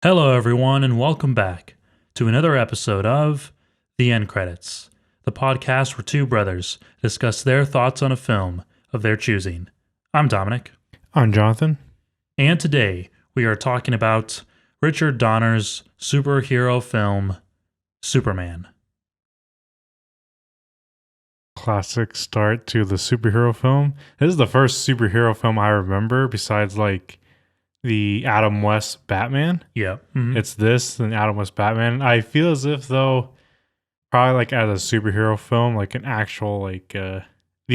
Hello, everyone, and welcome back to another episode of The End Credits, the podcast where two brothers discuss their thoughts on a film of their choosing. I'm Dominic, I'm Jonathan. and today we are talking about Richard Donner's superhero film, Superman. Classic start to the superhero film. This is the first superhero film I remember besides like the Adam West Batman. Yeah. It's this and Adam West Batman. I feel as if though probably like as a superhero film, like an actual the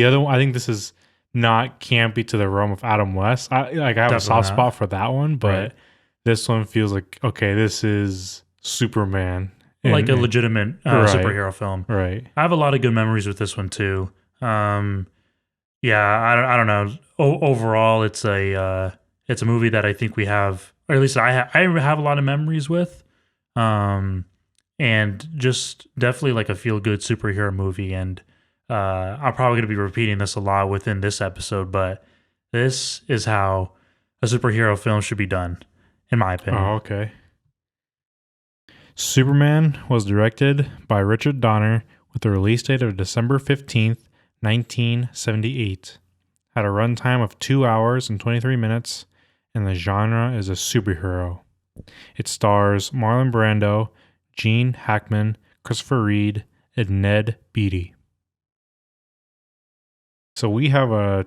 other one, I think this is not campy to the realm of Adam West. I have Definitely a soft not. spot for that one, but Right. this one feels like okay, this is Superman. Like a And- legitimate right. superhero film. right. I have a lot of good memories with this one, too. Yeah, I don't know. Overall, it's a movie that I think we have, or at least I have a lot of memories with, and just definitely like a feel good superhero movie. And I'm probably going to be repeating this a lot within this episode, but this is how a superhero film should be done, in my opinion. Oh, okay. Superman was directed by Richard Donner with a release date of December 15th, 1978. Had a runtime of 2 hours and 23 minutes, and the genre is a superhero. It stars Marlon Brando, Gene Hackman, Christopher Reeve, and Ned Beatty. So we have a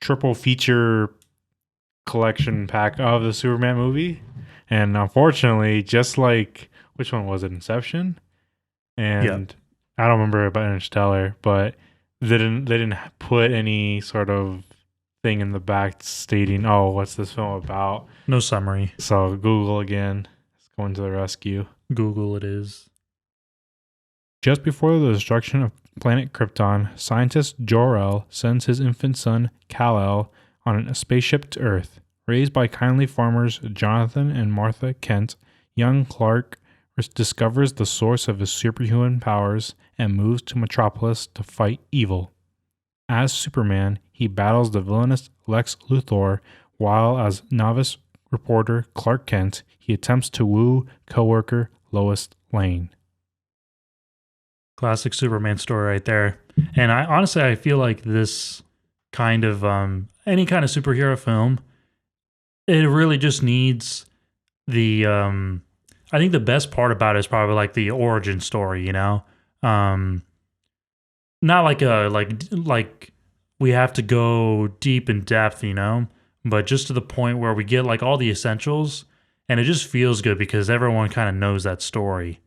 triple feature collection pack of the Superman movie. And unfortunately, just like which one was it? Inception? And I don't remember about Interstellar, but they didn't put any sort of thing in the back stating, "Oh, what's this film about?" No summary. So Google again is going to the rescue. Google it is. Just before the destruction of planet Krypton, scientist Jor-El sends his infant son Kal-El on a spaceship to Earth. Raised by kindly farmers Jonathan and Martha Kent, young Clark discovers the source of his superhuman powers and moves to Metropolis to fight evil. As Superman, he battles the villainous Lex Luthor, while as novice reporter Clark Kent, he attempts to woo co-worker Lois Lane. Classic Superman story right there. And I honestly I feel like this kind of any kind of superhero film, it really just needs the I think the best part about it is probably like the origin story, you know? Not like a like we have to go deep in depth, you know, but just to the point where we get like all the essentials and it just feels good because everyone kind of knows that story.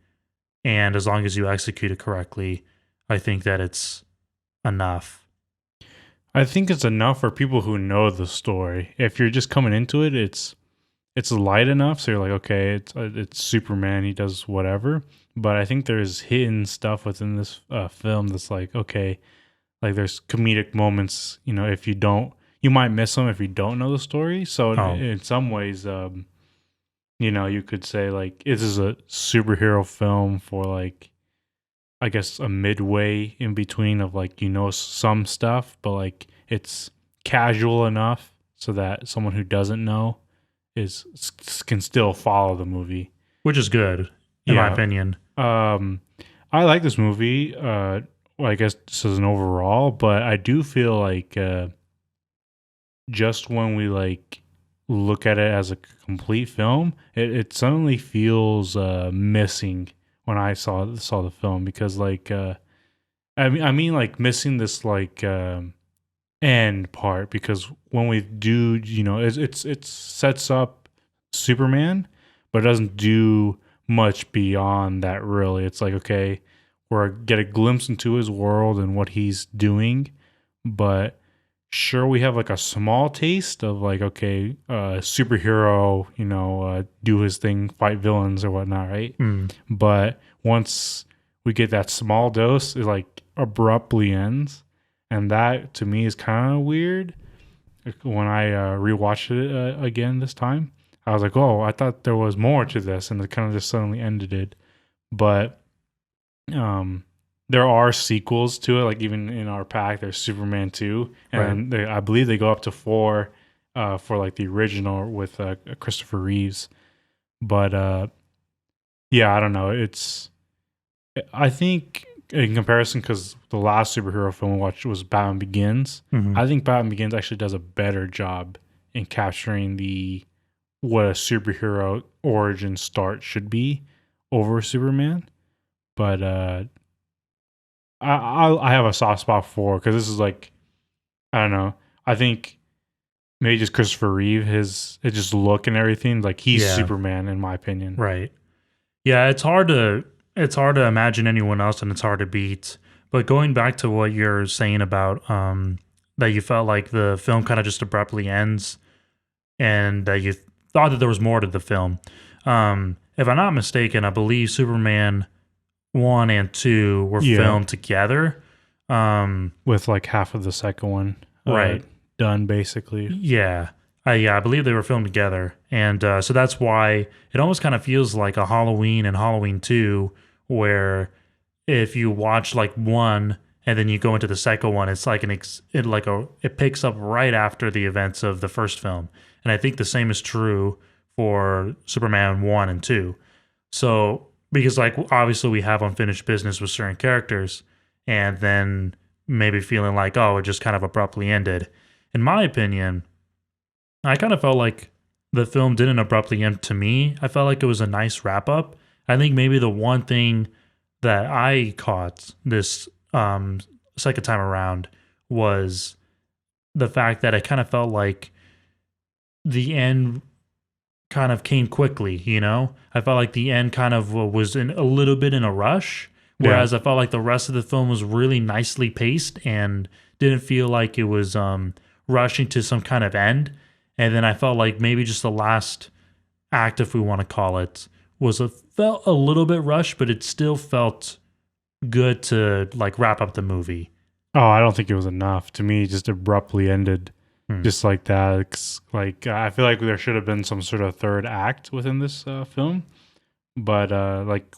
And as long as you execute it correctly, I think that it's enough. I think it's enough for people who know the story. If you're just coming into it, it's light enough, so you're like, okay, it's Superman, he does whatever. But I think there's hidden stuff within this film that's like, okay, like there's comedic moments. You know, if you don't, you might miss them if you don't know the story. So in some ways, you know, you could say like this is a superhero film for like, I guess a midway in between of like, you know, some stuff, but like it's casual enough so that someone who doesn't know can still follow the movie, Which is good, in my opinion. I like this movie. Well, I guess this is an overall, but I do feel like just when we like look at it as a complete film, it suddenly feels missing when I saw the film because like I mean like missing this like end part because when we do, you know, it sets up Superman, but it doesn't do much beyond that really. It's like, okay, we're get a glimpse into his world and what he's doing, but sure we have like a small taste of like, okay, superhero, you know, do his thing, fight villains or whatnot, right? But once we get that small dose, it like abruptly ends. And that to me is kind of weird. When I rewatched it again this time, I was like, "Oh, I thought there was more to this," and it kind of just suddenly ended it. But there are sequels to it. Like even in our pack, there's Superman 2, and I believe they go up to 4 for like the original with Christopher Reeves. But yeah, I don't know. I think in comparison, because the last superhero film I watched was Batman Begins. Hmm. I think Batman Begins actually does a better job in capturing the what a superhero origin start should be over Superman. But I have a soft spot for, because this is like, I don't know. I think maybe just Christopher Reeve, his just look and everything, like he's Yeah, Superman in my opinion. right. Yeah, it's hard to imagine anyone else, and it's hard to beat. But going back to what you're saying about that you felt like the film kind of just abruptly ends, and that you thought that there was more to the film. If I'm not mistaken, I believe Superman 1 and 2 were Yeah, filmed together. with like half of the second one Right. done basically. Yeah. Yeah, I believe they were filmed together. And so that's why it almost kind of feels like a Halloween and Halloween 2, where if you watch like one and then you go into the second one, it's like it picks up right after the events of the first film. And I think the same is true for Superman 1 and 2. So, because like obviously we have unfinished business with certain characters, and then maybe feeling like, oh, it just kind of abruptly ended. In my opinion, I kind of felt like the film didn't abruptly end to me. I felt like it was a nice wrap up. I think maybe the one thing that I caught this second time around was the fact that it kind of felt like the end kind of came quickly, you know? I felt like the end kind of was in a little bit in a rush, Yeah. whereas I felt like the rest of the film was really nicely paced and didn't feel like it was rushing to some kind of end. And then I felt like maybe just the last act, if we want to call it, felt a little bit rushed, but it still felt good to like wrap up the movie. Oh, I don't think it was enough. To me, it just abruptly ended Hmm. just like that. Like I feel like there should have been some sort of third act within this film. But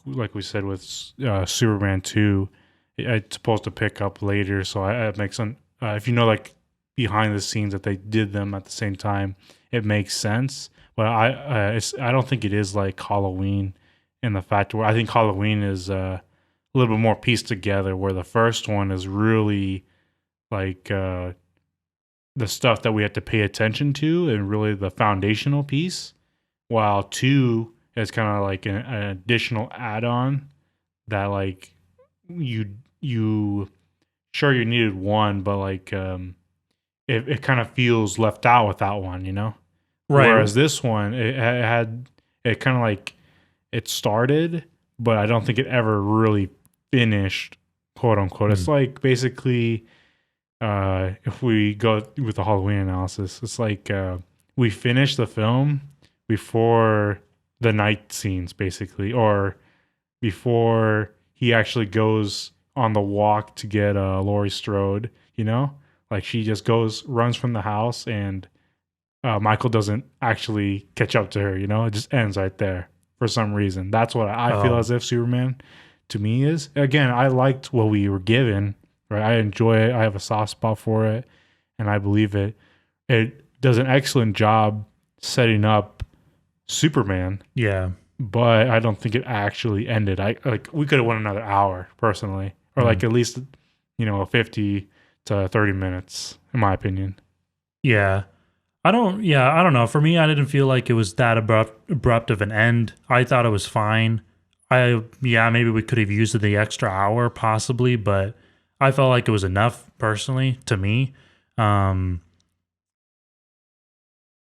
like we said with Superman 2, it's supposed to pick up later. So it makes sense. If you know, like behind the scenes that they did them at the same time, it makes sense. But I don't think it is like Halloween, in the fact where I think Halloween is a little bit more pieced together, where the first one is really like the stuff that we have to pay attention to and really the foundational piece, while 2 is kind of like an additional add-on that like you sure you needed one, but like it kind of feels left out without one, you know. Right. Whereas this one, it had it kind of like it started, but I don't think it ever really finished, quote unquote. It's Hmm. like basically, if we go with the Halloween analysis, it's like we finish the film before the night scenes, basically, or before he actually goes on the walk to get Laurie Strode. You know, like she just runs from the house, and Michael doesn't actually catch up to her. You know, it just ends right there for some reason. That's what I feel Oh, as if Superman to me is. Again, I liked what we were given. Right, I enjoy it. I have a soft spot for it, and I believe it. It does an excellent job setting up Superman, yeah. but I don't think it actually ended. I like we could have went another hour personally, or Hmm. like at least 50 to 30 minutes, in my opinion. Yeah. I don't know. For me, I didn't feel like it was that abrupt of an end. I thought it was fine. Yeah, maybe we could have used the extra hour possibly, but I felt like it was enough personally to me. Um,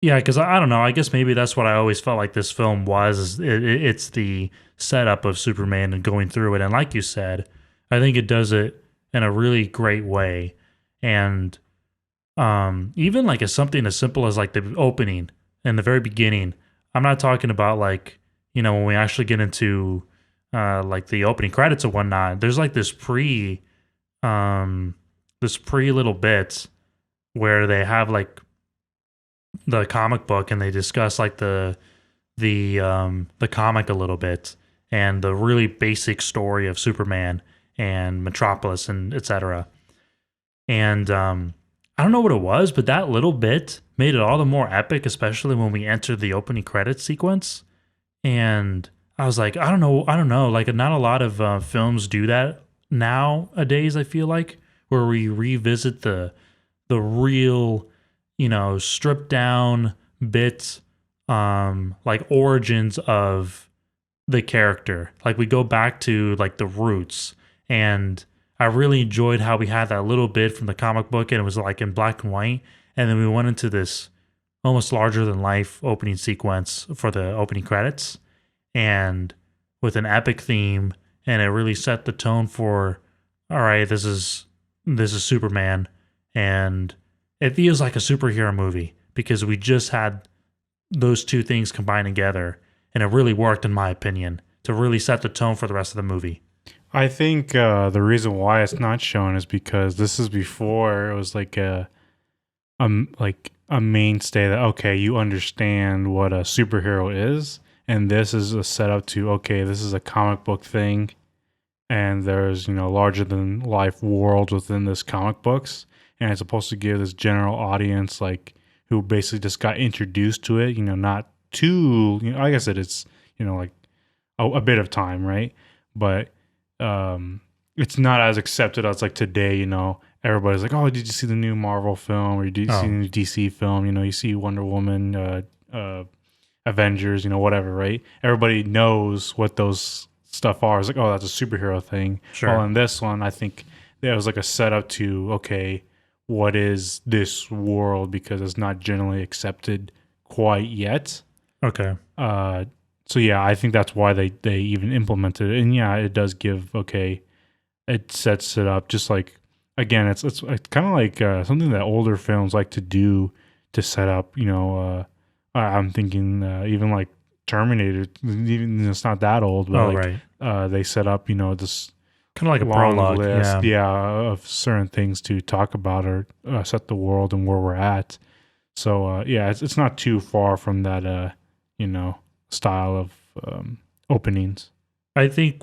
yeah, because I don't know. I guess maybe that's what I always felt like this film was. It's the setup of Superman and going through it, and like you said, I think it does it in a really great way. And even like as something as simple as like the opening and the very beginning. I'm not talking about like, when we actually get into like the opening credits and whatnot. There's like um this pre little bit where they have like the comic book and they discuss like the comic a little bit and the really basic story of Superman and Metropolis and etc. And I don't know what it was, but that little bit made it all the more epic, especially when we entered the opening credits sequence. And I was like, I don't know. Like, not a lot of films do that nowadays. I feel like where we revisit the real, stripped down bits, like origins of the character. Like we go back to like the roots, and I really enjoyed how we had that little bit from the comic book, and it was like in black and white, and then we went into this almost larger than life opening sequence for the opening credits, and with an epic theme, and it really set the tone for, all right, this is Superman, and it feels like a superhero movie because we just had those two things combined together, and it really worked in my opinion to really set the tone for the rest of the movie. I think the reason why it's not shown is because this is before it was like a mainstay that okay, you understand what a superhero is, and this is a setup to okay, this is a comic book thing, and there's larger than life world within this comic books, and it's supposed to give this general audience like who basically just got introduced to it, not too, I guess it's like a bit of time, right? But it's not as accepted as like today, everybody's like, oh, did you see the new Marvel film, or did you see the new DC film? You see Wonder Woman, Avengers, whatever, right? Everybody knows what those stuff are. It's like, oh, that's a superhero thing. Sure. Well, in this one, I think there was like a setup to, okay, what is this world? Because it's not generally accepted quite yet. Okay. So yeah, I think that's why they even implemented it. And yeah, it does give, okay, it sets it up just like, again, it's kind of like something that older films like to do to set up, I'm thinking even like Terminator, even it's not that old, but right. They set up, this Kind of like a long prologue. list, Yeah. of certain things to talk about or set the world and where we're at. So yeah, it's not too far from that, style of openings. I think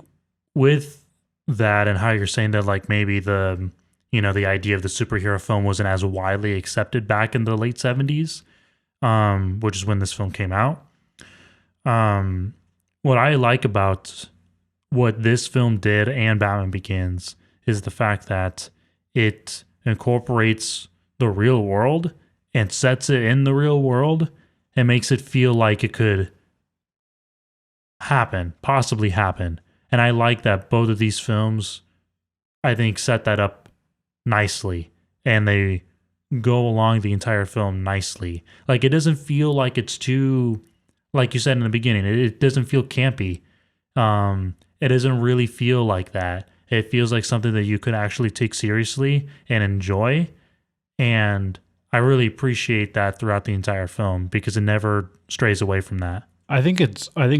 with that and how you're saying that, like maybe the idea of the superhero film wasn't as widely accepted back in the late 70s, which is when this film came out. What I like about what this film did and Batman Begins is the fact that it incorporates the real world and sets it in the real world and makes it feel like it could possibly happen. And I like that both of these films, I think, set that up nicely, and they go along the entire film nicely. Like, it doesn't feel like it's too, like you said in the beginning, it doesn't feel campy. It doesn't really feel like that. It feels like something that you could actually take seriously and enjoy. And I really appreciate that throughout the entire film because it never strays away from that. I think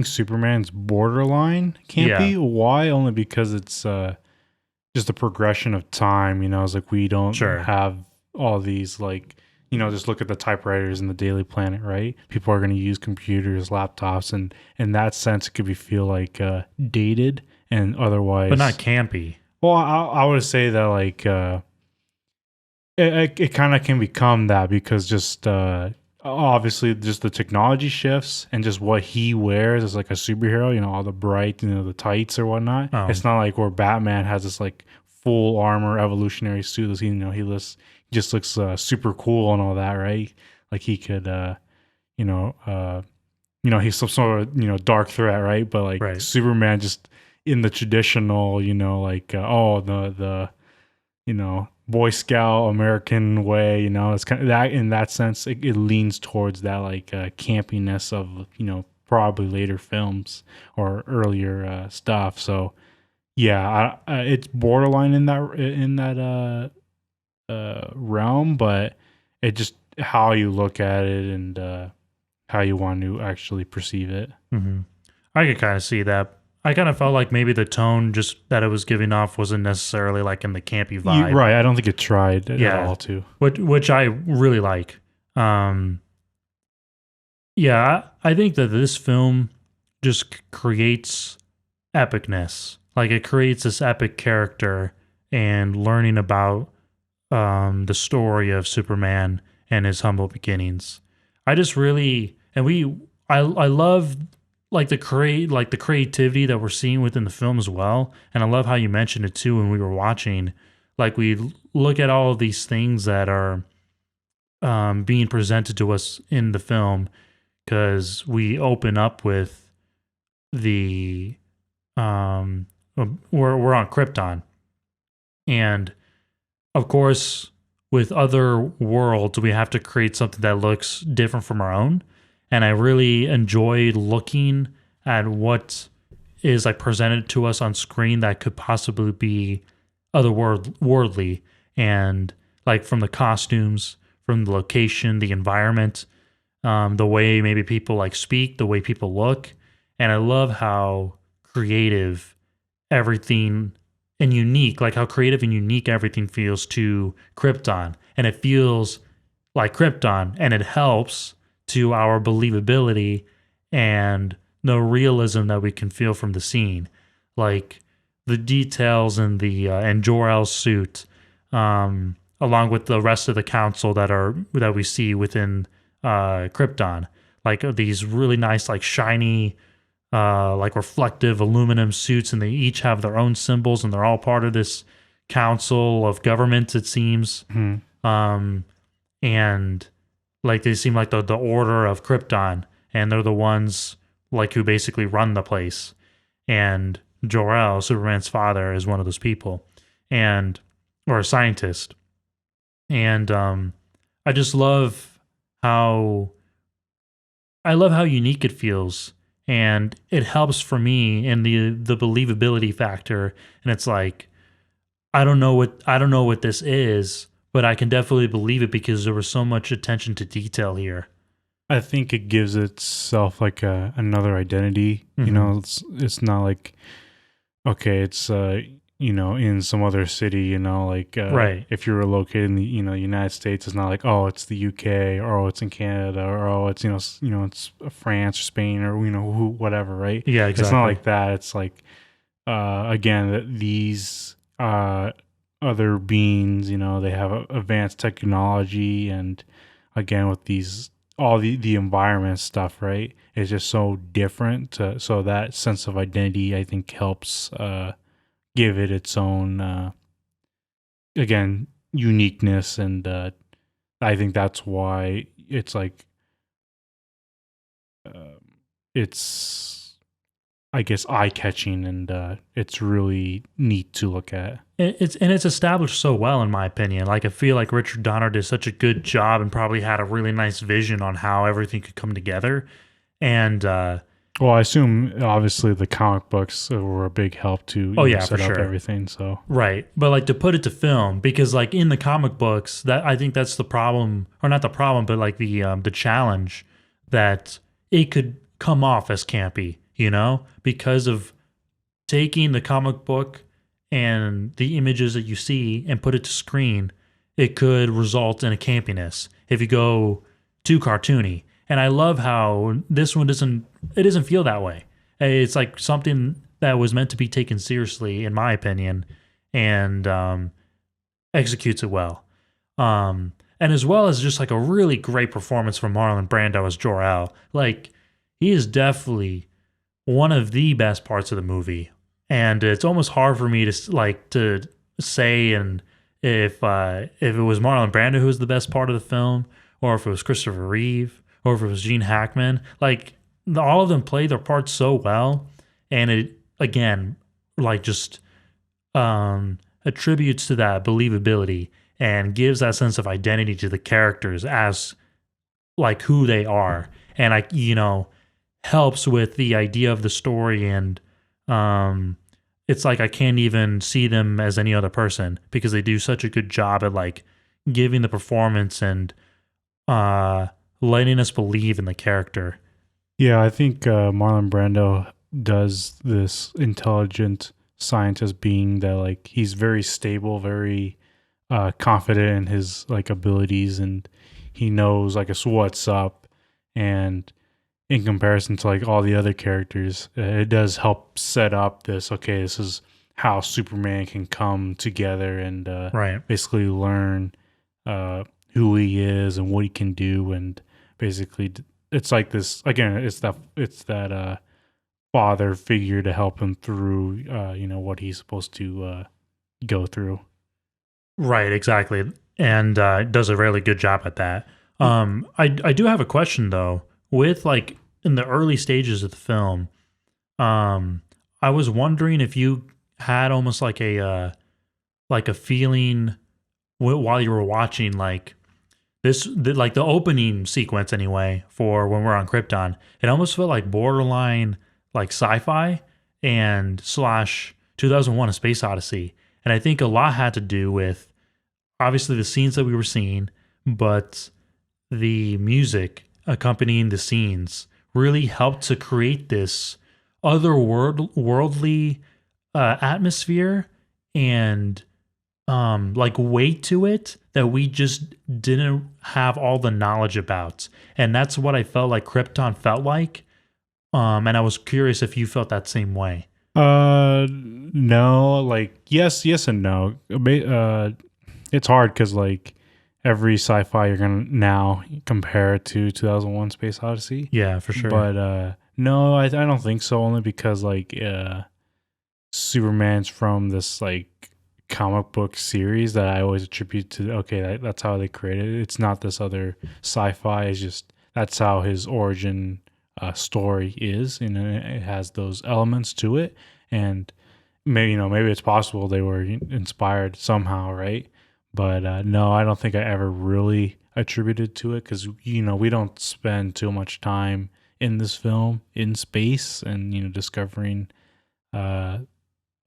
Superman's borderline campy. Yeah. Why? Only because it's just a progression of time. It's like we don't Sure. have all these like just look at the typewriters in the Daily Planet, right? People are going to use computers, laptops, and in that sense, it could be feel like dated and otherwise, But not campy. Well, I would say that like it kind of can become that because just obviously just the technology shifts and just what he wears as like a superhero, all the bright, the tights or whatnot. Oh. It's not like where Batman has this like full armor evolutionary suit. He just looks super cool and all that, right? Like he could, he's some sort of, dark threat, right? But like Right. Superman just in the traditional, like, the Boy Scout American way, it's kind of that in that sense, it leans towards that like campiness of, probably later films or earlier stuff. So yeah, it's borderline in that realm, but it just how you look at it and how you want to actually perceive it. Mm-hmm. I could kind of see that. I kind of felt like maybe the tone just that it was giving off wasn't necessarily like in the campy vibe. Right. I don't think it tried at all to. Which I really like. Yeah, I think that this film just creates epicness. Like it creates this epic character and learning about the story of Superman and his humble beginnings. I just really I love like the creativity that we're seeing within the film as well. And I love how you mentioned it too when we were watching. Like we look at all of these things that are being presented to us in the film because we open up with the um, we're on Krypton, and of course, with other worlds, we have to create something that looks different from our own. And I really enjoyed looking at what is like presented to us on screen that could possibly be otherworldly, and like from the costumes, from the location, the environment, the way maybe people like speak, the way people look. And I love how creative everything and unique, like how creative and unique everything feels to Krypton. And it feels like Krypton, and it helps to our believability and the realism that we can feel from the scene. Like the details in the and Jor-El's suit, along with the rest of the council that we see within Krypton, like these really nice, like shiny, like reflective aluminum suits, and they each have their own symbols, and they're all part of this council of government. It seems, Mhm. and like they seem like the order of Krypton, and they're the ones like who basically run the place. And Jor-El, Superman's father, is one of those people, and or a scientist. And I just love how how unique it feels, and it helps for me in the believability factor. And it's like I don't know what this is, but I can definitely believe it because there was so much attention to detail here. I think it gives itself like another identity. You Hmm. know, it's not like okay, it's in some other city. Like Right. if you're located in the United States, it's not like oh it's the UK or oh it's in Canada or oh it's it's France or Spain or who whatever, right? Yeah. It's not Exactly. like that. It's like again that these other beings, they have advanced technology, and again with these all the environment stuff, right? It's just so different. So that sense of identity, I think, helps give it its own again uniqueness, and I think that's why it's like it's I guess eye catching, and it's really neat to look at. It's established so well in my opinion. Like I feel like Richard Donner did such a good job and probably had a really nice vision on how everything could come together. And Well, I assume obviously the comic books were a big help to oh yeah, for set up sure. everything. So Right. But like to put it to film, because like in the comic books, that I think that's the problem, or not the problem, but like the challenge, that it could come off as campy, because of taking the comic book and the images that you see and put it to screen. It could result in a campiness if you go too cartoony. And I love how this one doesn't feel that way. It's like something that was meant to be taken seriously, in my opinion, and executes it well. And as well as just like a really great performance from Marlon Brando as Jor-El. Like he is definitely one of the best parts of the movie, and it's almost hard for me to say and if it was Marlon Brando who was the best part of the film, or if it was Christopher Reeve, or if it was Gene Hackman. Like all of them play their parts so well, and it again like just attributes to that believability and gives that sense of identity to the characters as like who they are, and helps with the idea of the story. And it's like I can't even see them as any other person because they do such a good job at like giving the performance and uh letting us believe in the character. yeah, I think Marlon Brando does this intelligent scientist being that like he's very stable, very confident in his like abilities, and he knows like what's up. And in comparison to like all the other characters, it does help set up this. Okay, this is how Superman can come together and Right. basically learn uh, who he is and what he can do, and basically it's like this again. It's that father figure to help him through, what he's supposed to go through. Right, exactly. And does a really good job at that. I do have a question though. With like in the early stages of the film, I was wondering if you had almost like a feeling while you were watching like like the opening sequence anyway for when we're on Krypton. It almost felt like borderline like sci-fi and slash 2001: A Space Odyssey. And I think a lot had to do with obviously the scenes that we were seeing, but the music accompanying the scenes really helped to create this otherworldly atmosphere and like weight to it that we just didn't have all the knowledge about. And that's what I felt like Krypton felt like. And I was curious if you felt that same way. No, like yes and no. It's hard because like every sci-fi you're gonna now compare it to 2001: Space Odyssey. Yeah, for sure. But no, I don't think so. Only because like Superman's from this like comic book series that I always attribute to. Okay, that's how they created it. It's not this other sci-fi. It's just that's how his origin story is, and it has those elements to it. And maybe it's possible they were inspired somehow, right? But no, I don't think I ever really attributed to it because we don't spend too much time in this film in space and discovering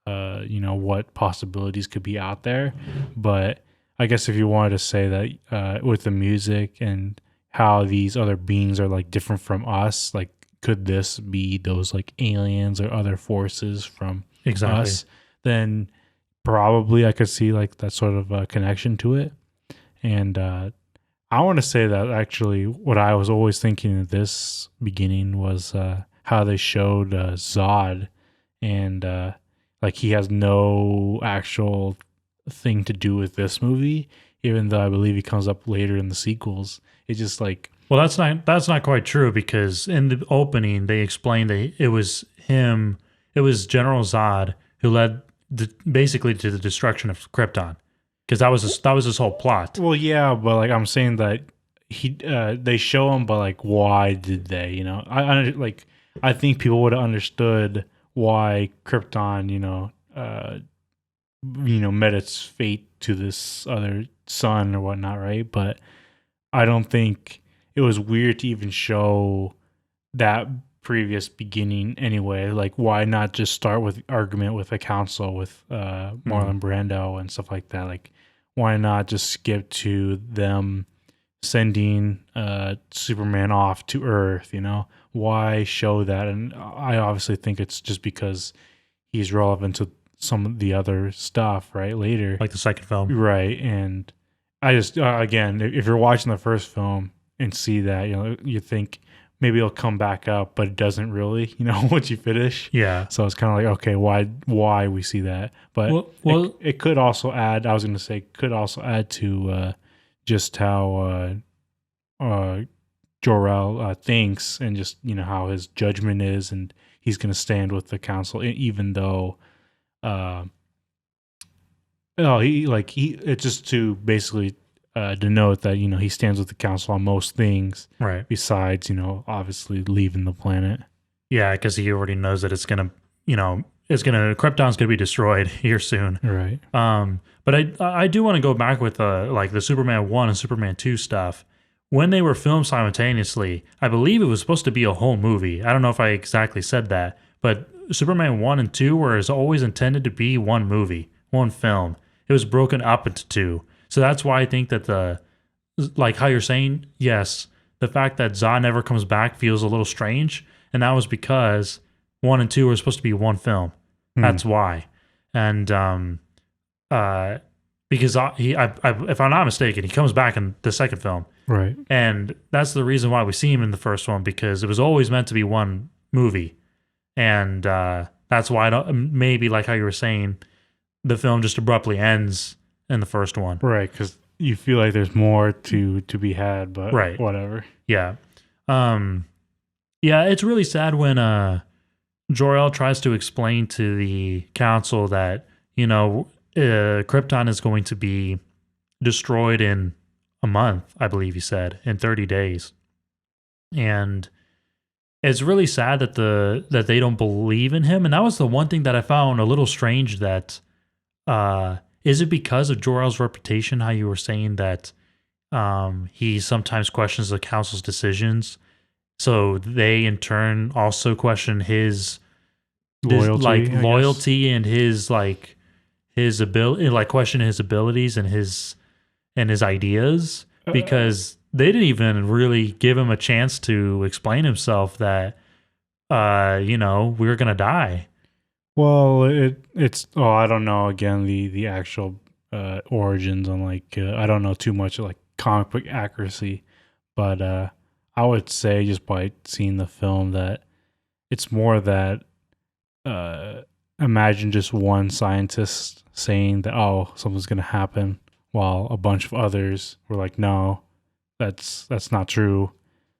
what possibilities could be out there. But I guess if you wanted to say that with the music and how these other beings are like different from us, like could this be those like aliens or other forces from us? Then probably I could see like that sort of connection to it. And I want to say that actually what I was always thinking at this beginning was how they showed Zod and like he has no actual thing to do with this movie, even though I believe he comes up later in the sequels. It's just like, well, that's not quite true because in the opening they explained that it was him, it was General Zod who led basically to the destruction of Krypton, because that was his whole plot. well, yeah, but like I'm saying that they show him, but like why did they? I think people would have understood why Krypton, met its fate to this other sun or whatnot, right? But I don't think it was weird to even show that previous beginning anyway. Like, why not just start with argument with a council with Marlon Brando and stuff like that? Like, why not just skip to them sending Superman off to Earth? Why show that? And I obviously think it's just because he's relevant to some of the other stuff, right? Later, Like the second film. right? And I just again, if you're watching the first film and see that, you think maybe it'll come back up, but it doesn't really, once you finish. Yeah. So it's kind of like, okay, why we see that? But it could also add. I was going to say, could also add to just how Jor-El thinks, and just how his judgment is, and he's going to stand with the council, even though. It's just to basically denote that he stands with the council on most things, Right. besides obviously leaving the planet. Yeah, because he already knows that Krypton's gonna be destroyed here soon. Right. But I do want to go back with like the Superman 1 and Superman 2 stuff. When they were filmed simultaneously, I believe it was supposed to be a whole movie. I don't know if I exactly said that, but Superman 1 and 2 were always intended to be one movie, one film. It was broken up into two. So that's why I think that like how you're saying, yes, the fact that Zod never comes back feels a little strange. And that was because 1 and 2 were supposed to be one film. That's why. And because if I'm not mistaken, he comes back in the second film. Right. And that's the reason why we see him in the first one, because it was always meant to be one movie. And that's why maybe like how you were saying, the film just abruptly ends in the first one. Right, because you feel like there's more to be had, but right. Whatever. Yeah. Yeah, it's really sad when Jor-El tries to explain to the council that, Krypton is going to be destroyed in a month, I believe he said, in 30 days. And it's really sad that they don't believe in him. And that was the one thing that I found a little strange, that is it because of Jor-El's reputation, how you were saying that he sometimes questions the council's decisions, so they in turn also question his Loyalty, I guess. loyalty and his ability, like question his abilities and his ideas, because they didn't even really give him a chance to explain himself that we're gonna die. Well, it's I don't know again the actual origins on I don't know too much like comic book accuracy, but I would say just by seeing the film that it's more that imagine just one scientist saying that something's gonna happen, while a bunch of others were like no, that's not true.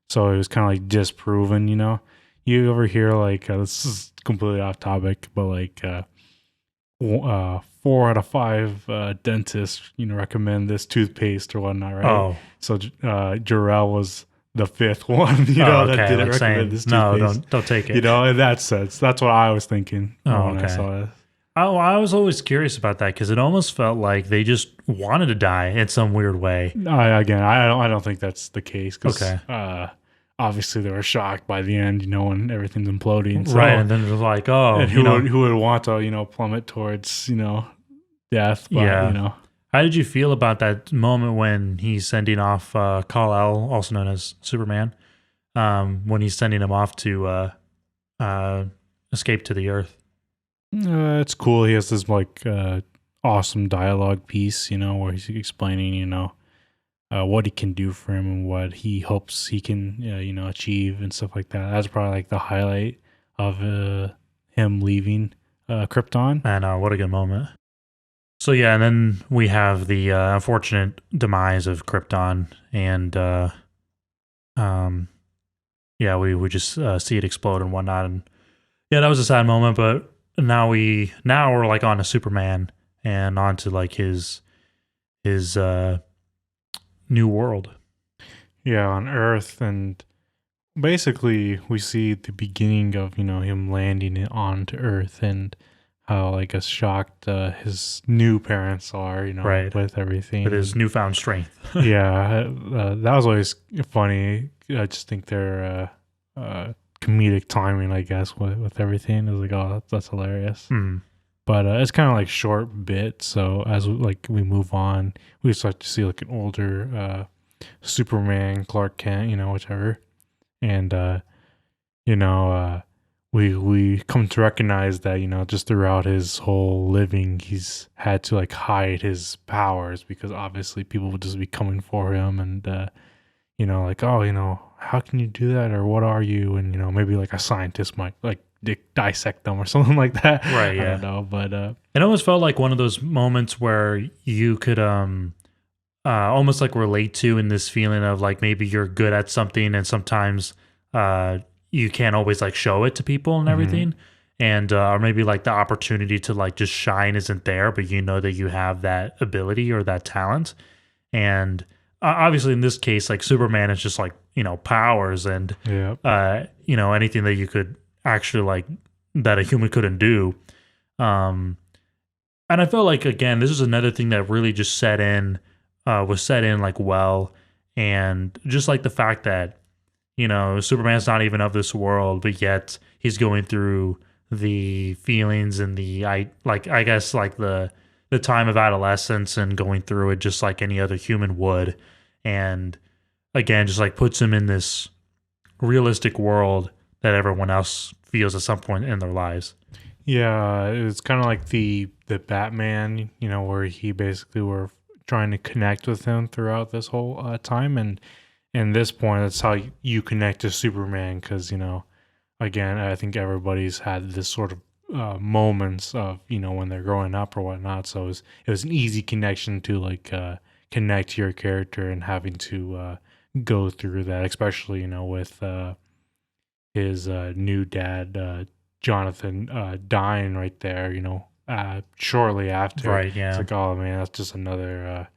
So it was kind of like disproven, You ever hear this is completely off topic, but 4 out of 5 dentists, recommend this toothpaste or whatnot, right? Oh, So Jarrell was the 5th one, that didn't like recommend saying this no, toothpaste. don't take it. In that sense, that's what I was thinking Oh, when I okay. saw it. I was always curious about that because it almost felt like they just wanted to die in some weird way. I don't think that's the case because Okay. Obviously they were shocked by the end, when everything's imploding. So, Right, and then it was like, oh, and who would want to, plummet towards, death? But, yeah. How did you feel about that moment when he's sending off Kal-El, also known as Superman, when he's sending him off to escape to the Earth? It's cool. He has this awesome dialogue piece, where he's explaining, what he can do for him and what he hopes he can, achieve and stuff like that. That's probably the highlight of him leaving Krypton. And what a good moment. So yeah, and then we have the unfortunate demise of Krypton, and we just see it explode and whatnot, and yeah, that was a sad moment. But now we're on to Superman and on to his new world. Yeah, on Earth, and basically we see the beginning of him landing onto Earth and how shocked his new parents are, Right. with everything, With his newfound strength. Yeah, that was always funny. I just think they're comedic timing, I guess, with everything. It was oh, that's hilarious. Mm. But it's kind of short bit. So as we move on, we start to see an older Superman, Clark Kent, whichever, and we come to recognize that just throughout his whole living, he's had to hide his powers because obviously people would just be coming for him and how can you do that, or what are you, and maybe a scientist might dissect them or something like that. Right. Yeah. I don't know, but it almost felt like one of those moments where you could almost relate to, in this feeling of maybe you're good at something and sometimes you can't always show it to people and everything. And or maybe the opportunity to just shine isn't there, but that you have that ability or that talent. And obviously in this case, Superman is just powers and yeah, anything that you could actually that a human couldn't do. And I felt again, this is another thing that really just was set in well, and just the fact that Superman's not even of this world, but yet he's going through the feelings and I guess the time of adolescence and going through it just like any other human would. And again, just puts him in this realistic world that everyone else feels at some point in their lives. Yeah, it's kind of like the Batman, where he basically were trying to connect with him throughout this whole time, and in this point, that's how you connect to Superman, because again, I think everybody's had this sort of moments of when they're growing up or whatnot. So it was an easy connection to connect to your character and having to go through that, especially with his new dad Jonathan dying right there, shortly after. Right, It's yeah. like, oh man, that's just another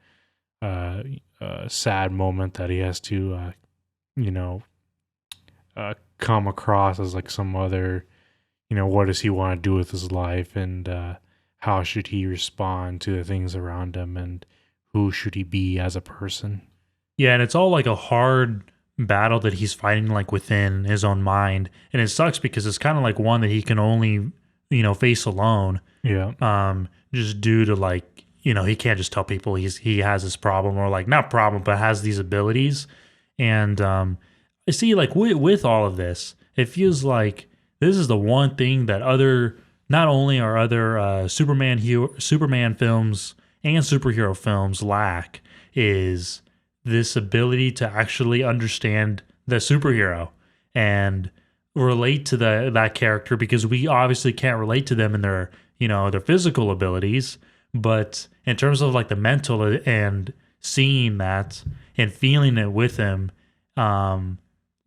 sad moment that he has to, you know, come across as like some other, what does he want to do with his life, and how should he respond to the things around him, and who should he be as a person? Yeah, and it's all like a hard battle that he's fighting like within his own mind. And it sucks because it's kind of like one that he can only, face alone. Yeah. Just due to like, he can't just tell people he has this problem, or like not problem, but has these abilities. And I see like with all of this, it feels like this is the one thing that not only are other Superman films and superhero films lack, is this ability to actually understand the superhero and relate to that character, because we obviously can't relate to them in their physical abilities, but in terms of like the mental and seeing that and feeling it with him,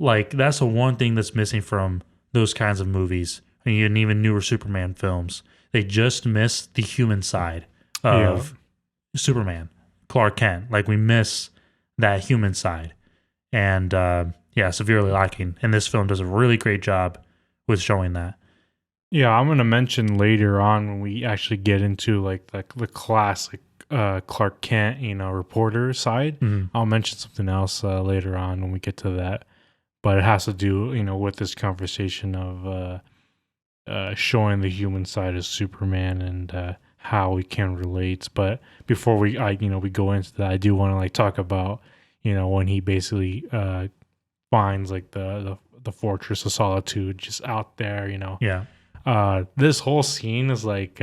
like that's the one thing that's missing from those kinds of movies and even newer Superman films. They just miss the human side Yeah. of Superman, Clark Kent. Like we miss that human side, and yeah, severely lacking. And this film does a really great job with showing that. Yeah, I'm gonna mention later on when we actually get into like the classic Clark Kent, reporter side. Mhm. I'll mention something else later on when we get to that, but it has to do, with this conversation of showing the human side of Superman, and how we can relate. But before we go into that, I do want to like talk about, when he basically finds like the Fortress of Solitude just out there, Yeah, this whole scene is like,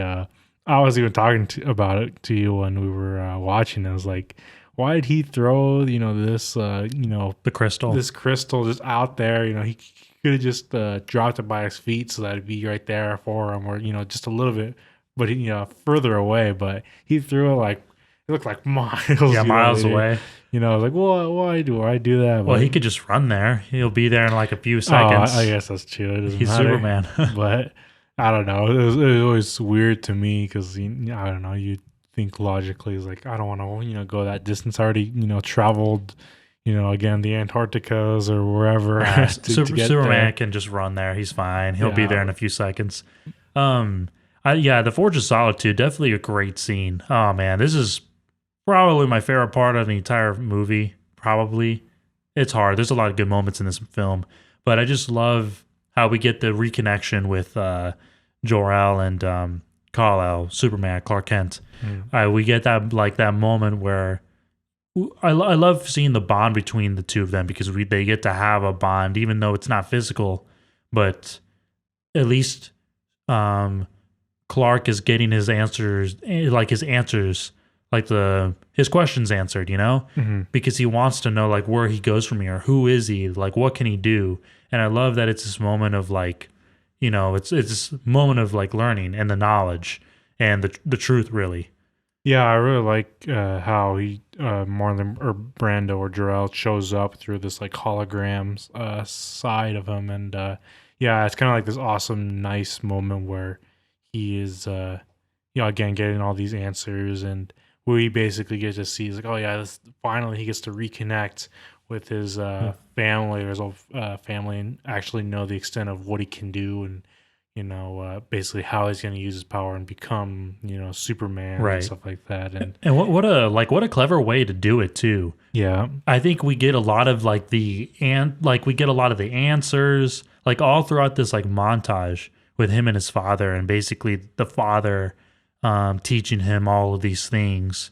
I was even talking about it to you when we were watching. I was like, why did he throw this the crystal. this crystal just out there? He could have just dropped it by his feet so that it'd be right there for him, or just a little bit, but further away. But he threw it like it looked like miles. Yeah, miles away. I was like, well, why do I do that? Well, But he could just run there. He'll be there in like a few oh, seconds. I guess that's true. It doesn't He's matter. Superman. But I don't know. It was always weird to me because I don't know. You think logically, it's like I don't want to go that distance. I already traveled again the Antarcticas or wherever to get Superman there. can just run there. He's fine. He'll be Yeah. there in a few seconds. The Forge of Solitude, definitely a great scene. Oh man, this is probably my favorite part of the entire movie. Probably, it's hard. There's a lot of good moments in this film, but I just love how we get the reconnection with Jor-El and Kal-El, Superman, Clark Kent. We get that moment where I love seeing the bond between the two of them, because they get to have a bond, even though it's not physical, but at least Clark is getting his answers, like his questions answered, Mhm. because he wants to know like where he goes from here, who is he, like what can he do. And I love that it's this moment of like, it's this moment of like learning and the knowledge and the truth, really. Yeah, I really like how he Marlon or Brando or Jor-El shows up through this like holograms side of him, and yeah, it's kind of like this awesome, nice moment where he is, again getting all these answers, and we basically get to see is like, oh yeah, finally he gets to reconnect with his family or his old family, and actually know the extent of what he can do, and basically how he's going to use his power and become, Superman Right. and stuff like that. And And what a clever way to do it too. yeah, I think we get a lot of we get a lot of the answers like all throughout this like montage with him and his father, and basically the father teaching him all of these things.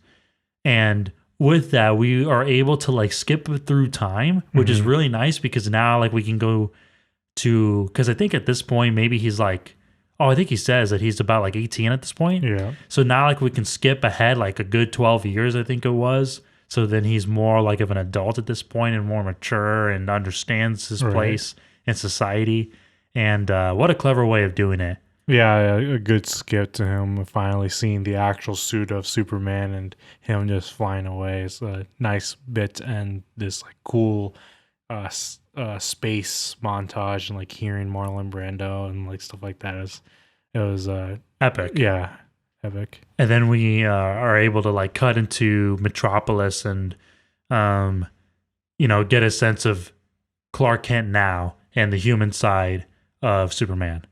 And with that, we are able to like skip through time, which is really nice, because now like we can go to, because I think at this point maybe he's like, oh, I think he says that he's about like 18 at this point. yeah, So now like we can skip ahead like a good 12 years, I think it was. So then he's more like of an adult at this point and more mature and understands his Right. place in society. And what a clever way of doing it. yeah, a good skip to him finally seeing the actual suit of Superman and him just flying away. It's a nice bit to end this like cool space montage and like hearing Marlon Brando and like stuff like that. It was Epic. yeah, epic. And then we are able to like cut into Metropolis and get a sense of Clark Kent now and the human side of Superman.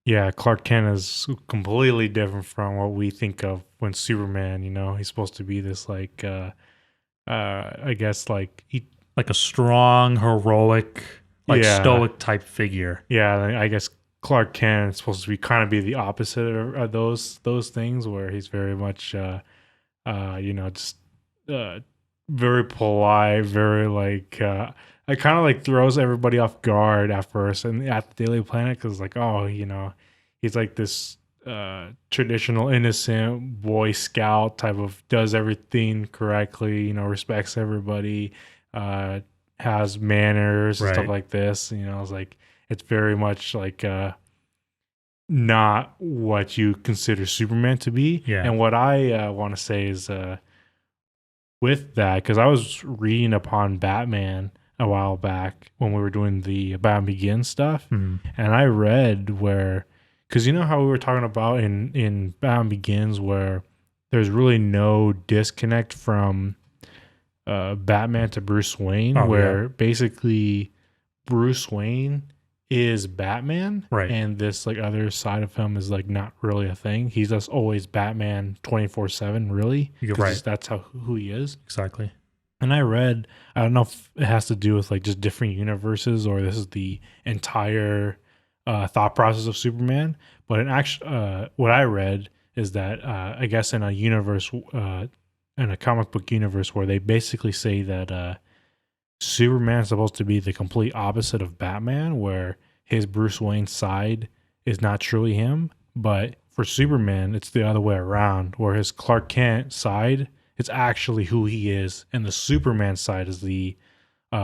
Yeah, Clark Kent is completely different from what we think of when Superman, he's supposed to be this like I guess like Like a strong, heroic, like yeah, stoic type figure. yeah, I guess Clark Kent is supposed to be kind of be the opposite of those things where he's very much just very polite, very like it kind of like throws everybody off guard at first and at the Daily Planet because like he's like this traditional innocent Boy Scout type of does everything correctly, respects everybody, has manners and stuff Right. like this. It's like it's very much like not what you consider Superman to be. Yeah. And what I want to say is with that, because I was reading upon Batman a while back when we were doing the Batman Begins stuff, Mhm. and I read where, because you know how we were talking about in Batman Begins where there's really no disconnect from Batman to Bruce Wayne, Oh, where basically Bruce Wayne is Batman, Right. and this like other side of him is like not really a thing. He's just always Batman 24/7, really. You're 'Cause right. that's who he is. Exactly. And I read, I don't know if it has to do with like just different universes or this is the entire thought process of Superman. But in actual, what I read is that I guess in a universe, in a comic book universe, where they basically say that Superman is supposed to be the complete opposite of Batman, where his Bruce Wayne side is not truly him. But for Superman, it's the other way around, where his Clark Kent side is actually who he is, and the Superman side is the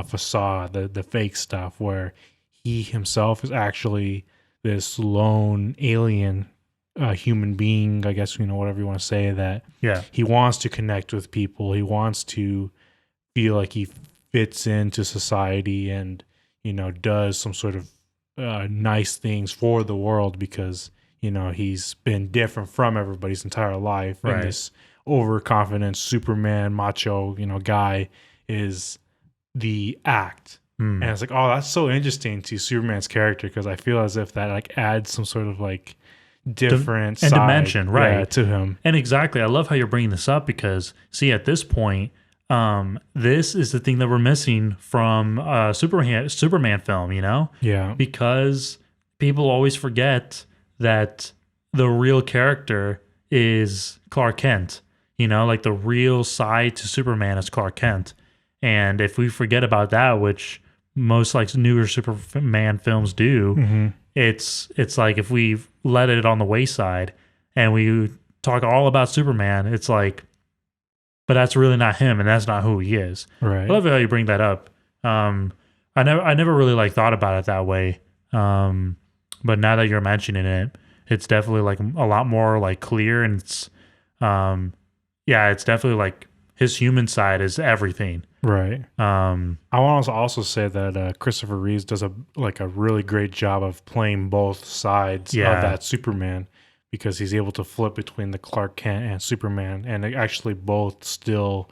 facade, the fake stuff, where he himself is actually this lone alien human being, I guess, whatever you want to say, that Yeah. he wants to connect with people. He wants to feel like he fits into society and, does some sort of nice things for the world because, he's been different from everybody's entire life. Right. And this overconfident Superman macho, guy is the act. Mm. And it's like, oh, that's so interesting to Superman's character because I feel as if that like adds some sort of like different and side, dimension, right, to him. And exactly, I love how you're bringing this up because, see, at this point, this is the thing that we're missing from Superman film, Yeah. because people always forget that the real character is Clark Kent, like the real side to Superman is Clark Kent. And if we forget about that, which most like newer Superman films do, Mm-hmm. it's like if we let it on the wayside and we talk all about Superman, it's like, but that's really not him and that's not who he is. Right. I love how you bring that up. I never really like thought about it that way. But now that you're mentioning it, it's definitely like a lot more like clear and it's it's definitely like his human side is everything. Right. I want to also say that Christopher Reeve does a really great job of playing both sides of that Superman because he's able to flip between the Clark Kent and Superman, and they actually both still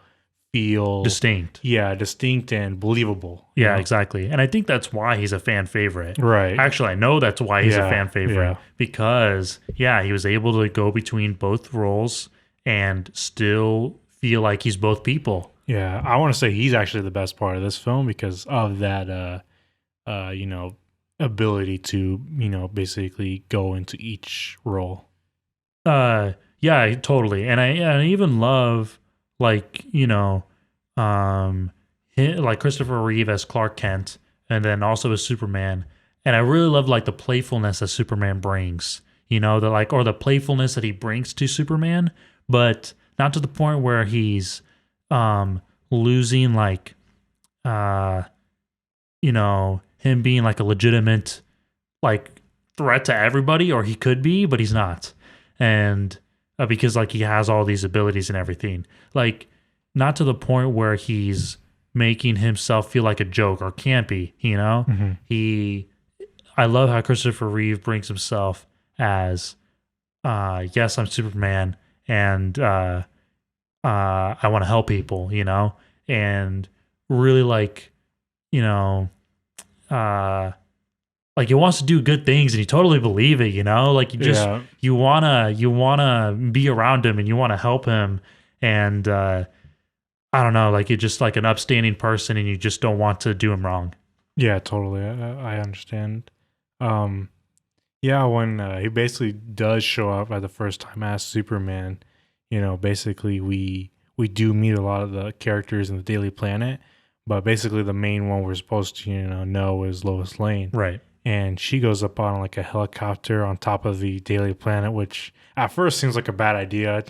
feel distinct. Yeah, distinct and believable. Yeah, exactly. And I think that's why he's a fan favorite. Right. Actually, I know that's why he's a fan favorite because he was able to go between both roles and still feel like he's both people. Yeah, I want to say he's actually the best part of this film because of that, ability to, basically go into each role. Yeah, totally. And I even love like, like Christopher Reeve as Clark Kent and then also as Superman. And I really love like the playfulness that Superman brings, the playfulness that he brings to Superman, but not to the point where he's losing like him being like a legitimate like threat to everybody, or he could be, but he's not. And because like he has all these abilities and everything, like not to the point where he's making himself feel like a joke or campy, you know? Mm-hmm. I love how Christopher Reeve brings himself as, yes, I'm Superman, and I want to help people, you know, and really like, you know, uh, like he wants to do good things and you totally believe it, you know, like Yeah. you wanna be around him and you want to help him, and I don't know, like you're just like an upstanding person and you just don't want to do him wrong. Yeah, totally. I understand. Um, yeah, when he basically does show up at the first time as Superman, basically we do meet a lot of the characters in the Daily Planet, but basically the main one we're supposed to know is Lois Lane, Right. and she goes up on like a helicopter on top of the Daily Planet, which at first seems like a bad idea.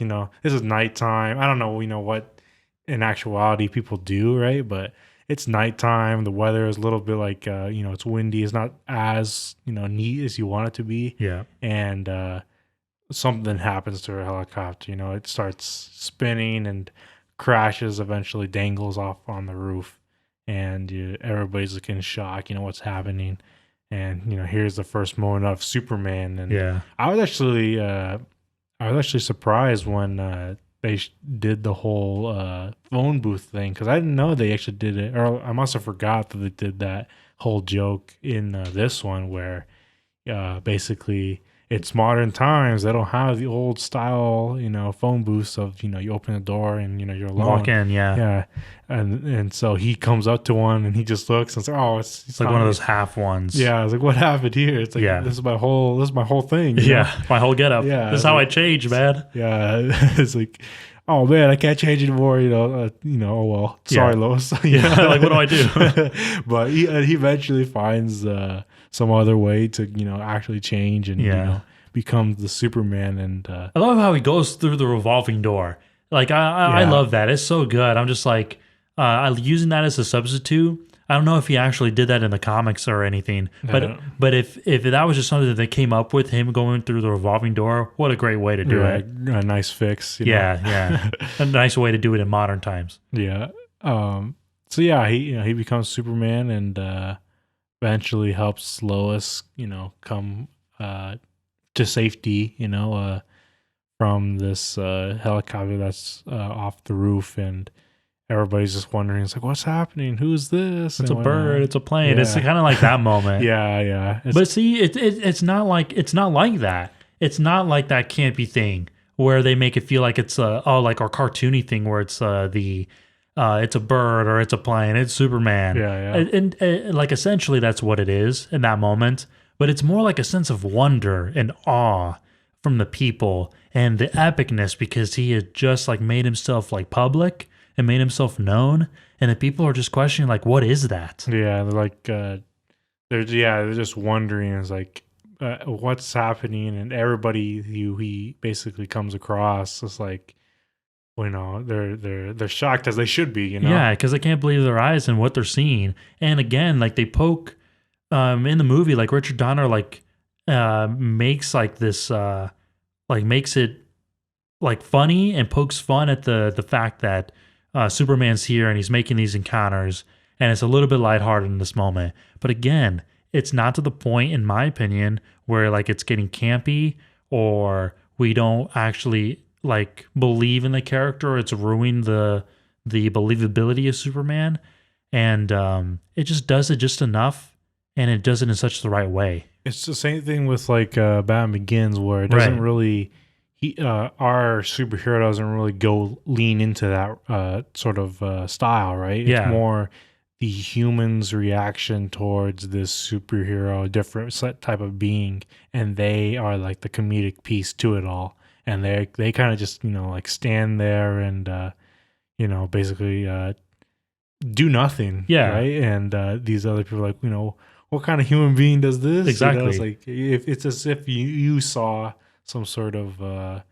This is nighttime. I don't know, what in actuality people do, right? But it's nighttime. The weather is a little bit like, it's windy. It's not as, neat as you want it to be. Yeah. And something happens to her helicopter. It starts spinning and crashes, eventually dangles off on the roof. And everybody's looking in shock, what's happening. And, here's the first moment of Superman. And Yeah. I was actually surprised when they did the whole phone booth thing, because I didn't know they actually did it, or I must have forgot that they did that whole joke in this one where basically it's modern times. They don't have the old style, phone booths of, you open the door and, you're alone. Walk in, yeah. Yeah. And so he comes up to one and he just looks and says, oh, It's like one of those half ones. Yeah. I was like, what happened here? It's like, Yeah. this is my whole thing. Yeah. My whole getup. Yeah. This is how I change, man. Yeah. It's like, oh man, I can't change anymore. Oh well, sorry, Yeah. Lois. Yeah. Like, what do I do? But he eventually finds some other way to actually change and Yeah. become the Superman. And I love how he goes through the revolving door. Like I Yeah. love that. It's so good. I'm just like using that as a substitute. I don't know if he actually did that in the comics or anything, but if that was just something that they came up with, him going through the revolving door, what a great way to do it. a nice fix. Yeah, yeah, a nice way to do it in modern times. Yeah. So yeah, he becomes Superman and eventually helps Lois, come to safety, from this helicopter that's off the roof, and everybody's just wondering, it's like, what's happening? Who's this? It's a And bird. It's a plane. Yeah. It's kind of like that moment. Yeah. But see, it's not like that. It's not like that campy thing where they make it feel like it's like our cartoony thing where it's it's a bird or it's a plane. It's Superman. Yeah. And like essentially that's what it is in that moment. But it's more like a sense of wonder and awe from the people and the epicness, because he had just like made himself like public and made himself known, and the people are just questioning like, what is that? Yeah, they're like they're just wondering, is like what's happening, and everybody who he basically comes across is like, they're shocked, as they should be, Yeah, because they can't believe their eyes and what they're seeing. And again, like they poke in the movie, like Richard Donner like makes like this like makes it like funny and pokes fun at the fact that Superman's here and he's making these encounters, and it's a little bit lighthearted in this moment. But again, it's not to the point, in my opinion, where like it's getting campy or we don't actually like believe in the character. Or it's ruining the believability of Superman, and it just does it just enough, and it does it in such the right way. It's the same thing with like Batman Begins, where it doesn't really our superhero doesn't really go lean into that sort of style, right? Yeah. It's more the human's reaction towards this superhero, different set type of being, and they are like the comedic piece to it all. And they kind of just like stand there and basically do nothing. Yeah. Right. And these other people are like, what kind of human being does this? Exactly. It's like, if it's as if you saw some sort of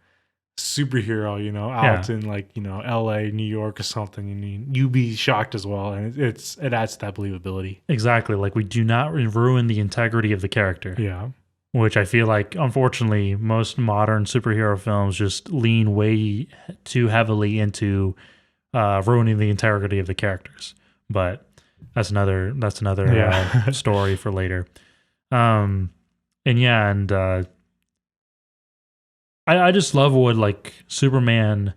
superhero, out in like, LA, New York or something, and you be shocked as well. And it adds to that believability. Exactly. Like we do not ruin the integrity of the character. Yeah. Which I feel like, unfortunately, most modern superhero films just lean way too heavily into ruining the integrity of the characters. but that's another Yeah. story for later. Um, and yeah, and I just love what like Superman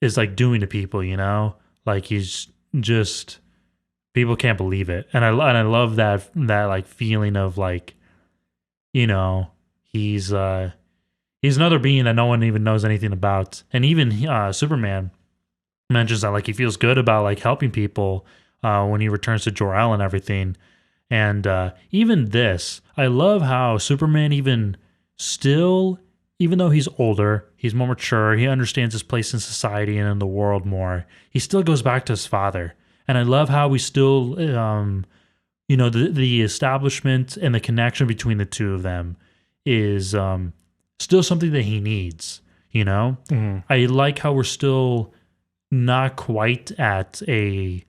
is like doing to people, you know? Like he's just people can't believe it. And I love that like feeling of like, you know, he's he's another being that no one even knows anything about. And even Superman mentions that like he feels good about like helping people when he returns to Jor-El and everything. And even this, I love how Superman even still, even though he's older, he's more mature, he understands his place in society and in the world more. He still goes back to his father, and I love how we still, the establishment and the connection between the two of them is still something that he needs. You know, Mhm. I like how we're still not quite at a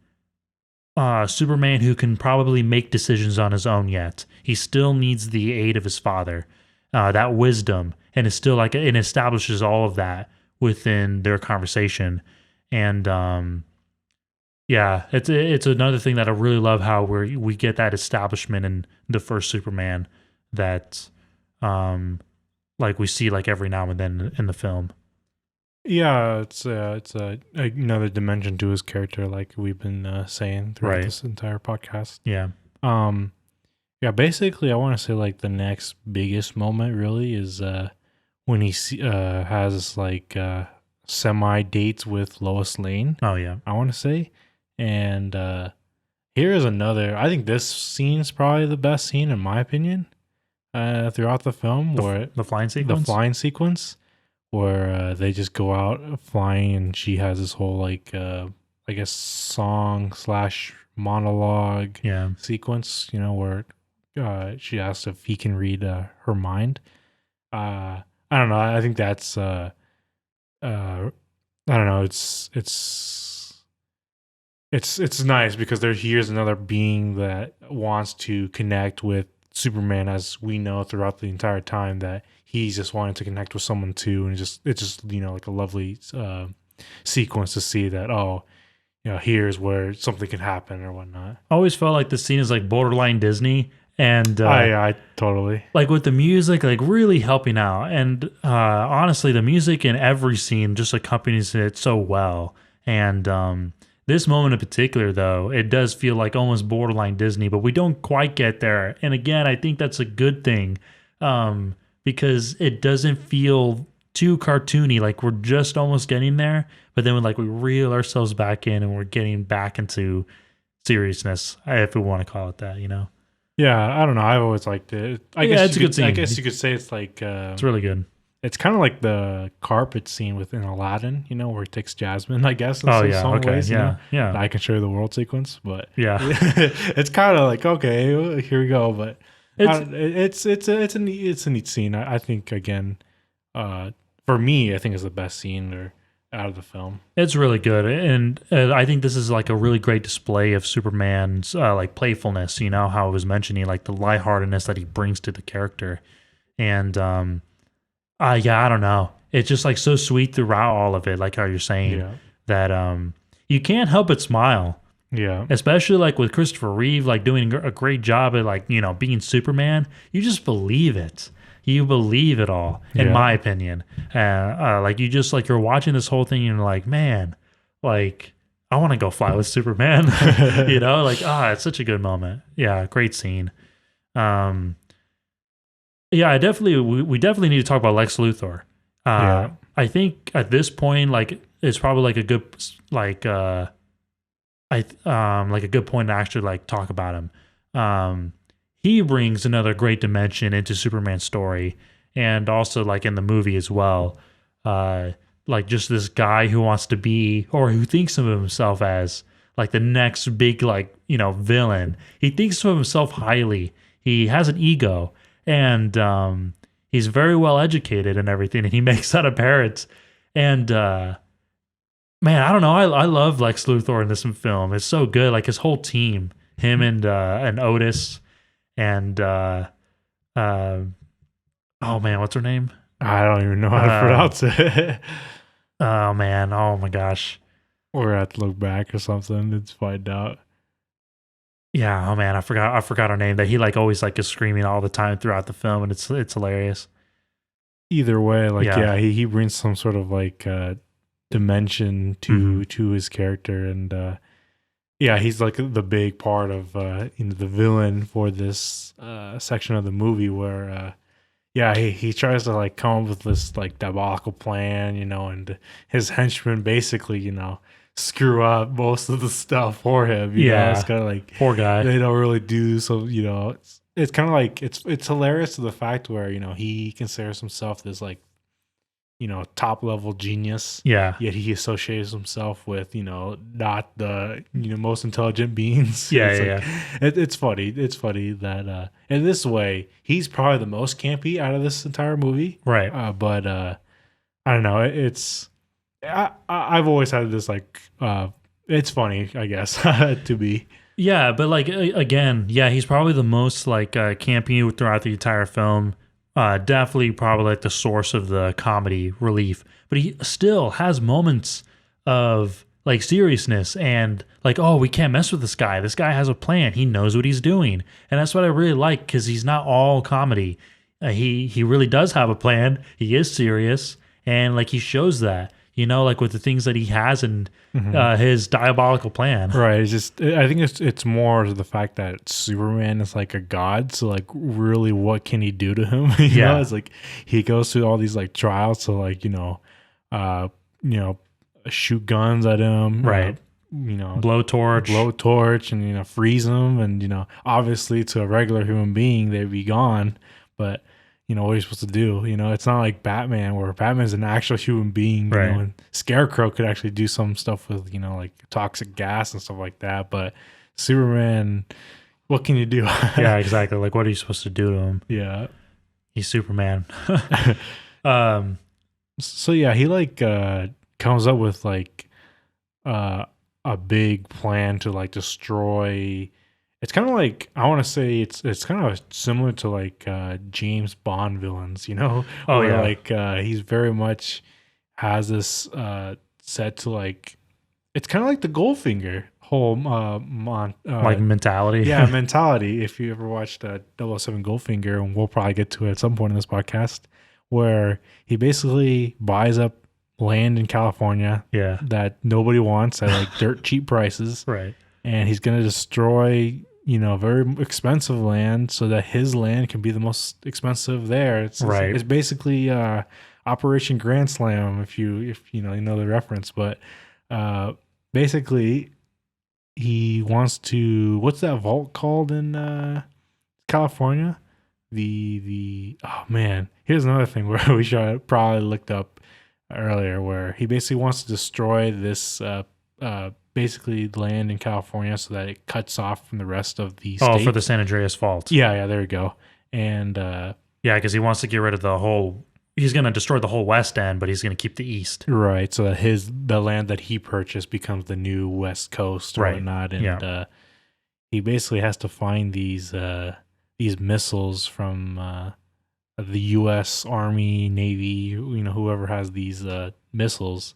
Superman who can probably make decisions on his own yet. He still needs the aid of his father, that wisdom, and it's still like it establishes all of that within their conversation. And yeah, it's another thing that I really love how we get that establishment in the first Superman that like we see like every now and then in the film. Yeah, it's another dimension to his character, like we've been saying throughout Right. this entire podcast. Yeah. Um, yeah, basically, I want to say like the next biggest moment really is when has like semi dates with Lois Lane. Oh yeah. I want to say, and here is another. I think this scene's probably the best scene in my opinion throughout the film, where The flying the sequence. flying sequence where they just go out flying and she has this whole like I guess song slash monologue Yeah. sequence, you know, where she asks if he can read her mind. I don't know. I think that's I don't know. It's nice because here's another being that wants to connect with Superman, as we know throughout the entire time that he's just wanting to connect with someone too, and it's just like a lovely sequence to see that here's where something can happen or whatnot. I always felt like the scene is like borderline Disney, and I totally like with the music, like really helping out. And honestly, the music in every scene just accompanies it so well. And this moment in particular, though, it does feel like almost borderline Disney, but we don't quite get there. And again, I think that's a good thing because it doesn't feel too cartoony. Like we're just almost getting there, but then like we reel ourselves back in and we're getting back into seriousness, if we want to call it that, you know. Yeah, I don't know. I've always liked it. Yeah, it's a good scene. I guess you could say it's like It's really good. it's kind of like the carpet scene within Aladdin, you know, where he takes Jasmine, I guess, in Oh yeah, some okay, ways. You know? yeah, I can show you the world sequence, but yeah. it's kind of like okay, here we go. But It's it's a neat scene. I think again, for me, I think it's the best scene or out of the film. it's really good, and I think this is like a really great display of Superman's like playfulness. You know how I was mentioning like the lightheartedness that he brings to the character, and yeah, I don't know. It's just like so sweet throughout all of it. Like how you're saying Yeah, that you can't help but smile, yeah, especially like with Christopher Reeve like doing a great job at like being Superman. You just believe it. You believe it all, in Yeah. my opinion. Like you just like you're watching this whole thing and you're like, man, like I want to go fly with Superman. Like it's such a good moment. Yeah, great scene. Um, yeah, we definitely need to talk about Lex Luthor. Yeah. I think at this point, like it's probably like a good like a good point to actually like talk about him. He brings another great dimension into Superman's story, and also like in the movie as well. Like just this guy who wants to be, or who thinks of himself as like the next big like villain. He thinks of himself highly. He has an ego, and he's very well educated and everything, and he makes that apparent. And man, I don't know. I love Lex Luthor in this film. It's so good. Like his whole team, him and Otis, and oh man, what's her name? I don't even know how to pronounce it. Oh man, oh my gosh. Or I have to look back or something to find out. Yeah, oh man, I forgot her name. That he like always like is screaming all the time throughout the film, and it's hilarious. Either way, like Yeah. yeah, he brings some sort of like dimension Mhm. to his character, and yeah, he's like the big part of the villain for this section of the movie where yeah, he tries to like come up with this like diabolical plan, and his henchmen basically, screw up most of the stuff for him. It's Yeah. kind of like Poor guy. they don't really do so. It's kind of like it's hilarious to the fact where he considers himself this like top level genius, Yeah. yet he associates himself with not the most intelligent beings. Yeah, It's yeah, like yeah. it's funny. It's funny that in this way he's probably the most campy out of this entire movie. Right. But I don't know. I've always had this like it's funny, I guess, to be. Yeah, but like again, yeah, he's probably the most like campy throughout the entire film. Definitely, probably like the source of the comedy relief. But he still has moments of like seriousness and like, oh, we can't mess with this guy. This guy has a plan. He knows what he's doing, and that's what I really like because he's not all comedy. He really does have a plan. He is serious, and like he shows that. Like with the things that he has and his diabolical plan. Right. It's just I think it's more the fact that Superman is like a god. So like really what can he do to him? Yeah. It's like he goes through all these like trials to like, uh you know, shoot guns at him. Right. Blowtorch and freeze him and obviously to a regular human being they'd be gone. But what are you supposed to do? It's not like Batman where Batman's an actual human being, Right. and Scarecrow could actually do some stuff with, like toxic gas and stuff like that. But Superman, what can you do? Yeah, exactly. Like, what are you supposed to do to him? Yeah. He's Superman. um, So yeah, he like comes up with like a big plan to like destroy. It's kind of like I want to say it's kind of similar to like James Bond villains, Oh, where yeah. like he's very much has this set to like it's kind of like the Goldfinger whole like mentality. yeah mentality. If you ever watched Double O Seven Goldfinger, and we'll probably get to it at some point in this podcast, where he basically buys up land in California Yeah. that nobody wants at like dirt cheap prices, Right. and he's going to destroy very expensive land so that his land can be the most expensive there. Right. It's basically Operation Grand Slam if you know the reference, but basically he wants to, what's that vault called in California? The oh man, here's another thing where we should probably looked up earlier, where he basically wants to destroy this basically land in California so that it cuts off from the rest of the state. Oh, for the San Andreas Fault. Yeah, there we go. And Yeah, because he wants to get rid of the whole. He's going to destroy the whole West End, but he's going to keep the East. right, so that the land that he purchased becomes the new West Coast or Right. whatnot. And Yeah. he basically has to find these missiles from the U.S. Army, Navy, whoever has these missiles.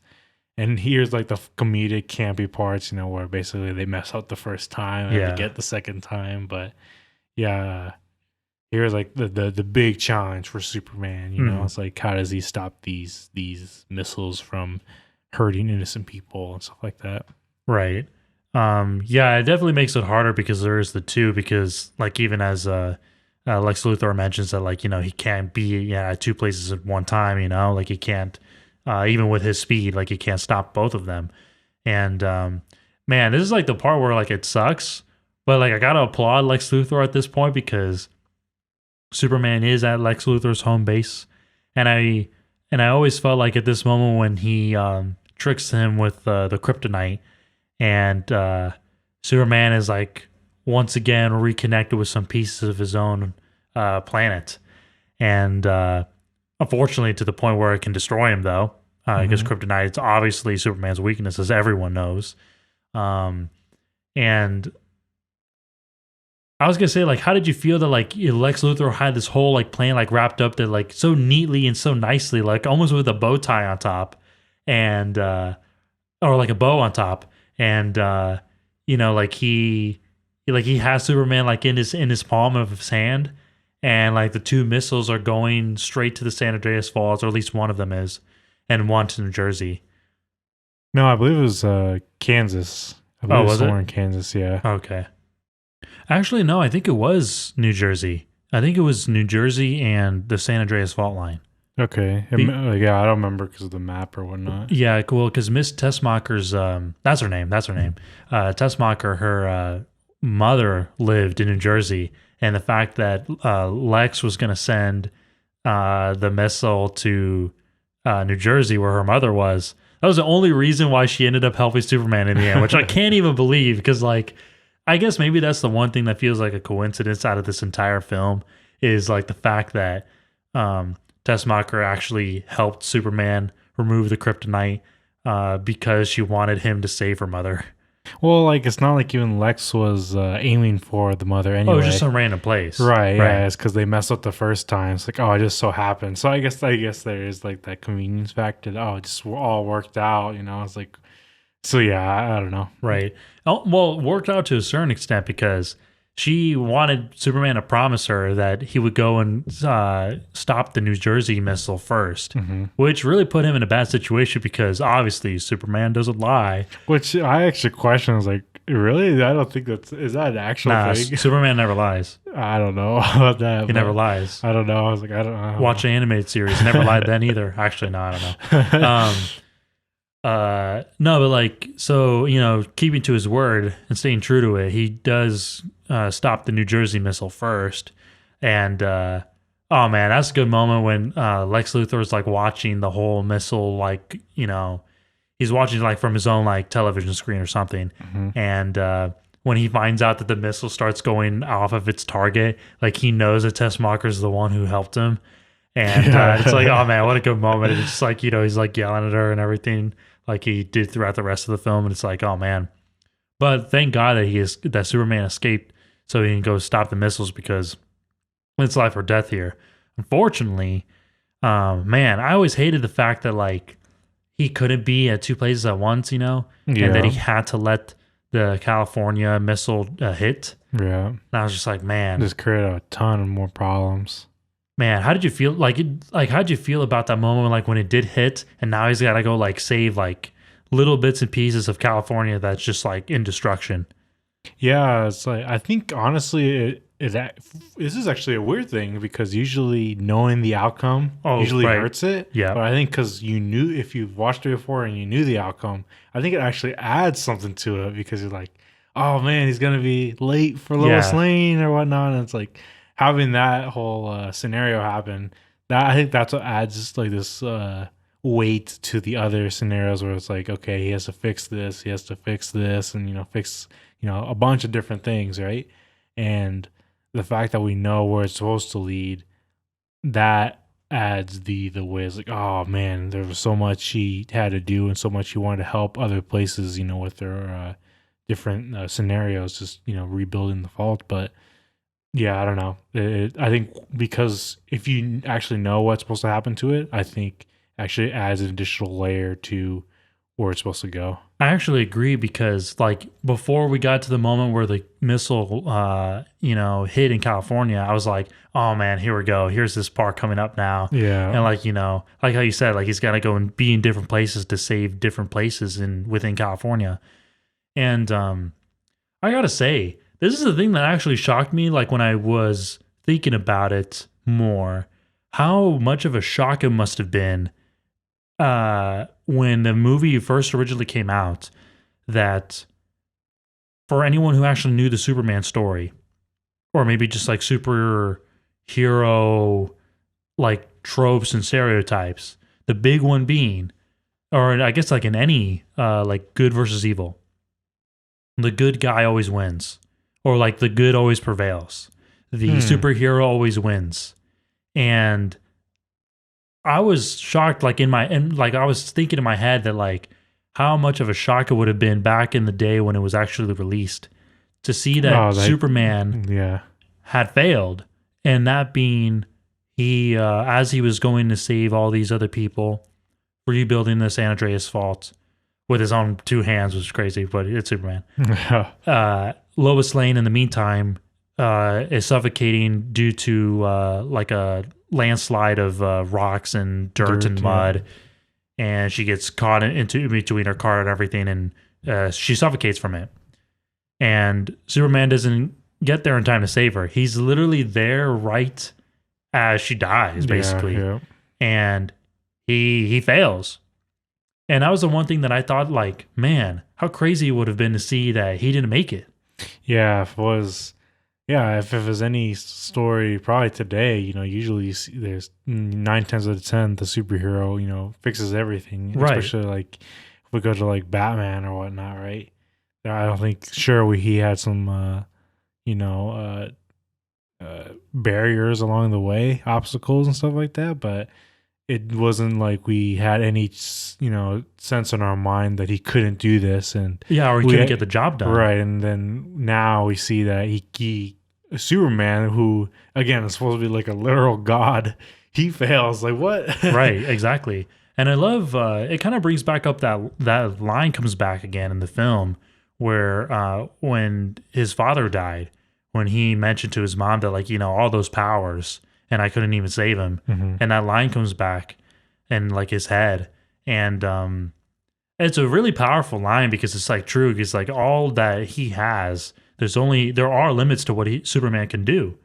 And here's like the comedic, campy parts, where basically they mess up the first time and Yeah. they get the second time. But yeah, here's like the big challenge for Superman. It's like, how does he stop these missiles from hurting innocent people and stuff like that? Right. Yeah, it definitely makes it harder because there is the two. Because like even as Lex Luthor mentions that like he can't be at two places at one time. Like he can't even with his speed, like he can't stop both of them. And man, this is like the part where like it sucks, but like I gotta applaud Lex Luthor at this point because Superman is at Lex Luthor's home base, and I always felt like at this moment when he tricks him with the kryptonite, and Superman is like once again reconnected with some pieces of his own planet, and unfortunately to the point where it can destroy him though, because kryptonite is obviously Superman's weakness, as everyone knows. And I was gonna say, like, how did you feel that like Lex Luthor had this whole like plan like wrapped up that like so neatly and so nicely, like almost with a bow tie on top, and or like a bow on top, and like he he has Superman like in his palm of his hand, and like the two missiles are going straight to the San Andreas Faults, or at least one of them is, and one to New Jersey. No, I believe it was Kansas. I believe Oh, it was was it? somewhere in Kansas. Yeah. Okay. Actually, no, I think it was New Jersey. I think it was New Jersey and the San Andreas Fault line. Okay. Yeah, I don't remember because of the map or whatnot. Yeah, cool. Because Miss Tessmacher's, that's her name. That's her name. Tessmacher, her mother lived in New Jersey, and the fact that Lex was going to send the missile to New Jersey, where her mother was, that was the only reason why she ended up helping Superman in the end, which I can't even believe. Because, like, I guess maybe that's the one thing that feels like a coincidence out of this entire film is like the fact that Tessmacher actually helped Superman remove the kryptonite because she wanted him to save her mother. Well, like it's not like even Lex was aiming for the mother anyway. Oh, it was just some random place. Right. Yeah, it's because they messed up the first time. It's like, oh, it just so happened. So I guess there is like that convenience factor. Oh, it just all worked out. It's like, so yeah, I don't know. Right. Oh, well, it worked out to a certain extent because she wanted Superman to promise her that he would go and stop the New Jersey missile first, which really put him in a bad situation because obviously Superman doesn't lie. Which I actually question, was like, really? I don't think is that an actual thing? Superman never lies. I don't know about that. He never lies. I don't know. I was like, I don't know. Watch the animated series. He never lied then either. Actually, no, I don't know. No, but like, so, keeping to his word and staying true to it, he does stop the New Jersey missile first. And, oh man, that's a good moment when Lex Luthor is like watching the whole missile, like, he's watching like from his own like television screen or something. And when he finds out that the missile starts going off of its target, like he knows that Tessmacher is the one who helped him. And it's like, oh man, what a good moment. It's just like, he's like yelling at her and everything like he did throughout the rest of the film. And it's like, oh man. But thank God that Superman escaped so he can go stop the missiles because it's life or death here. Unfortunately, man, I always hated the fact that like he couldn't be at two places at once, and that he had to let the California missile hit. Yeah. And I was just like, man. Just created a ton of more problems. Man, how did you feel? How'd you feel about that moment? Like when it did hit, and now he's got to go like save like little bits and pieces of California that's just like in destruction. Yeah, it's like I think honestly, this is actually a weird thing because usually knowing the outcome usually hurts it. Yeah, but I think because you knew, if you've watched it before and you knew the outcome, I think it actually adds something to it because you're like, oh man, he's gonna be late for Lois Lane or whatnot, and it's like, having that whole scenario happen, I think that's what adds just like this weight to the other scenarios where it's like, okay, he has to fix this, and fix a bunch of different things, right? And the fact that we know where it's supposed to lead, that adds the way. It's like, oh man, there was so much he had to do and so much he wanted to help other places, with their different scenarios, just rebuilding the fault, but. Yeah, I don't know. I think because if you actually know what's supposed to happen to it, I think actually adds an additional layer to where it's supposed to go. I actually agree because like before we got to the moment where the missile, hit in California, I was like, oh man, here we go. Here's this part coming up now. Yeah. And like, like how you said, like he's got to go and be in different places to save different places within California. And I got to say, this is the thing that actually shocked me, like when I was thinking about it more, how much of a shock it must have been when the movie first originally came out, that for anyone who actually knew the Superman story, or maybe just like superhero like tropes and stereotypes, the big one being, or I guess like in any like good versus evil, the good guy always wins. Or like the good always prevails. The superhero always wins. And I was shocked, like I was thinking in my head that like how much of a shock it would have been back in the day when it was actually released to see that Superman had failed, and that being he as he was going to save all these other people, rebuilding the San Andreas Fault, with his own two hands, which is crazy, but it's Superman. Yeah. Lois Lane, in the meantime, is suffocating due to like a landslide of rocks and dirt and Yeah. mud, and she gets caught into between her car and everything, and she suffocates from it. And Superman doesn't get there in time to save her. He's literally there right as she dies, basically, Yeah. and he fails. And that was the one thing that I thought, like, man, how crazy it would have been to see that he didn't make it. Yeah, if it was any story probably today, usually there's 9 times out of 10 the superhero, fixes everything. Right. Especially like if we go to like Batman or whatnot, right? I don't think he had some barriers along the way, obstacles and stuff like that, but it wasn't like we had any sense in our mind that he couldn't do this, and Yeah, or he couldn't get the job done. right. And then now we see that he Superman, who again is supposed to be like a literal god, he fails. Like what? Right, exactly. And I love it. Kind of brings back up that line comes back again in the film where when his father died, when he mentioned to his mom that, like, all those powers, and I couldn't even save him. Mm-hmm. And that line comes back in like his head, and it's a really powerful line because it's like true. It's like all that he has. There are limits to what Superman can do,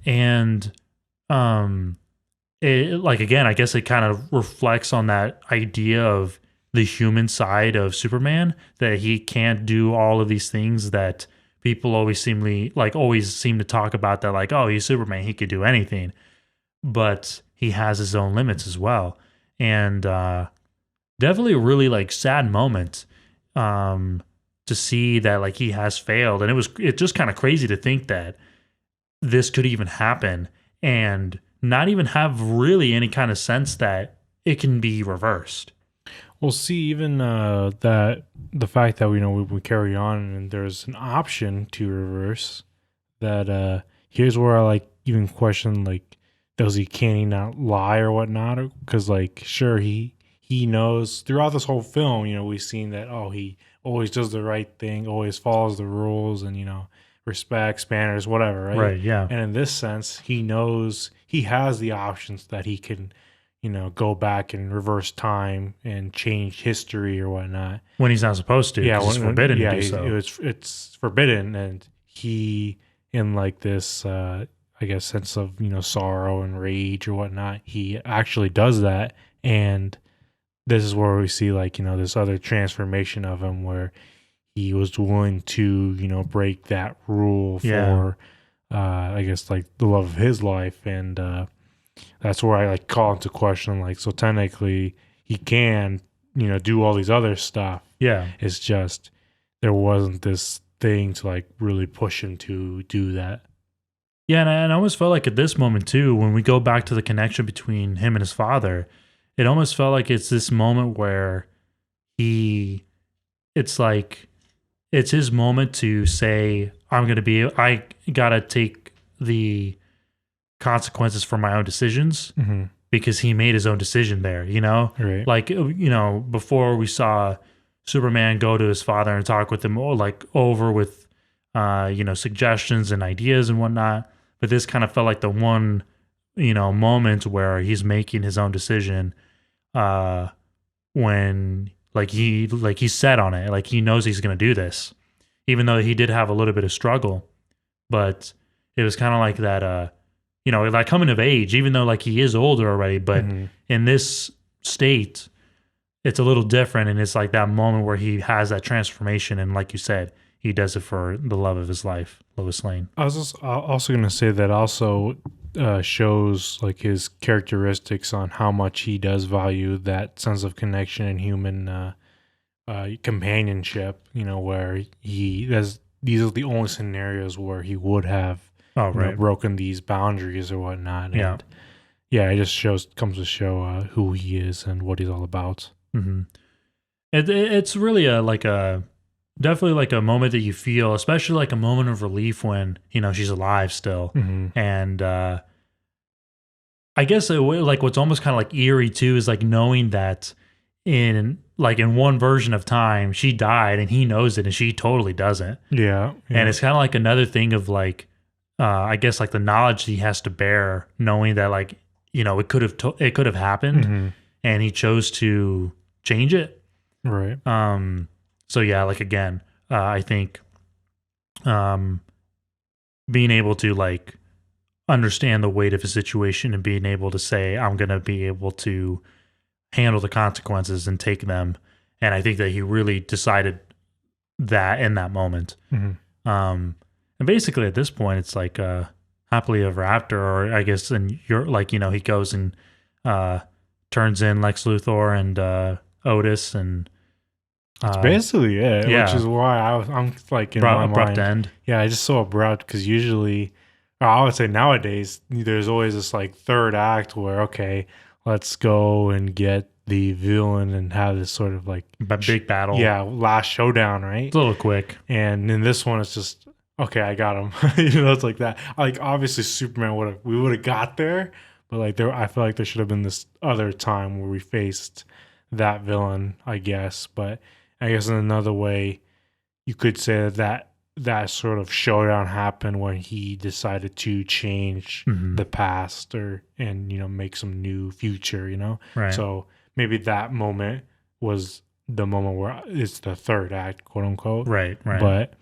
and like, again, I guess it kind of reflects on that idea of the human side of Superman, that he can't do all of these things that people always seem to talk about, that like, oh, he's Superman, he could do anything, but he has his own limits as well. And definitely a really like sad moment to see that like he has failed, and it's just kind of crazy to think that this could even happen and not even have really any kind of sense that it can be reversed. We'll see. Even that the fact that we carry on and there's an option to reverse that. Here's where I like even question, like, can he not lie or whatnot? Because like, sure, he knows throughout this whole film, we've seen that, oh, he always does the right thing, always follows the rules, and respects manners, whatever, right? Right, yeah. And in this sense, he knows he has the options that he can go back and reverse time and change history or whatnot. When he's not supposed to, yeah, it's forbidden to do so. It's forbidden, and he, in like this, I guess, sense of sorrow and rage or whatnot, he actually does that, and this is where we see like this other transformation of him where he was willing to break that rule for I guess like the love of his life, and that's where I like call into question, like, so technically he can do all these other stuff. Yeah, it's just there wasn't this thing to like really push him to do that. Yeah, and I almost felt like at this moment too, when we go back to the connection between him and his father, it almost felt like it's this moment where it's like it's his moment to say, I gotta take the consequences for my own decisions, Mm-hmm. because he made his own decision there, Right. like, before we saw Superman go to his father and talk with him, like over with suggestions and ideas and whatnot, but this kind of felt like the one moment where he's making his own decision, when he's set on it, like he knows he's going to do this, even though he did have a little bit of struggle, but it was kind of like that like coming of age, even though like he is older already, but Mm-hmm. in this state it's a little different, and it's like that moment where he has that transformation, and like you said, he does it for the love of his life, Lois Lane. I was also going to say that also shows like his characteristics on how much he does value that sense of connection and human companionship, where these are the only scenarios where he would have broken these boundaries or whatnot. And it just comes to show who he is and what he's all about. Mm-hmm. It's really definitely like a moment that you feel, especially like a moment of relief when she's alive still. Mm-hmm. And I guess like what's almost kind of like eerie too is like knowing that in one version of time she died and he knows it and she totally doesn't. Yeah. And it's kind of like another thing of like I guess like the knowledge he has to bear, knowing that like it could have happened, hmm and he chose to change it. Right. So yeah, like again, I think um, being able to like understand the weight of a situation and being able to say I'm gonna be able to handle the consequences and take them, and I think that he really decided that in that moment. hmm And basically at this point, it's like happily ever after, or I guess, and you're like, he goes and uh, turns in Lex Luthor and Otis, and That's basically it, which yeah, is why I'm like in my abrupt mind. end. Yeah, I just so abrupt because usually, or I would say nowadays, there's always this like third act where, okay, let's go and get the villain and have this sort of like, But big battle. yeah, last showdown, right? It's a little quick. And in this one, it's just, okay, I got him. It's like that. Like obviously, Superman would have got there, but like I feel like there should have been this other time where we faced that villain, I guess. But I guess in another way, you could say that sort of showdown happened when he decided to change Mhm. the past and make some new future. Right. So maybe that moment was the moment where it's the third act, quote unquote. Right. But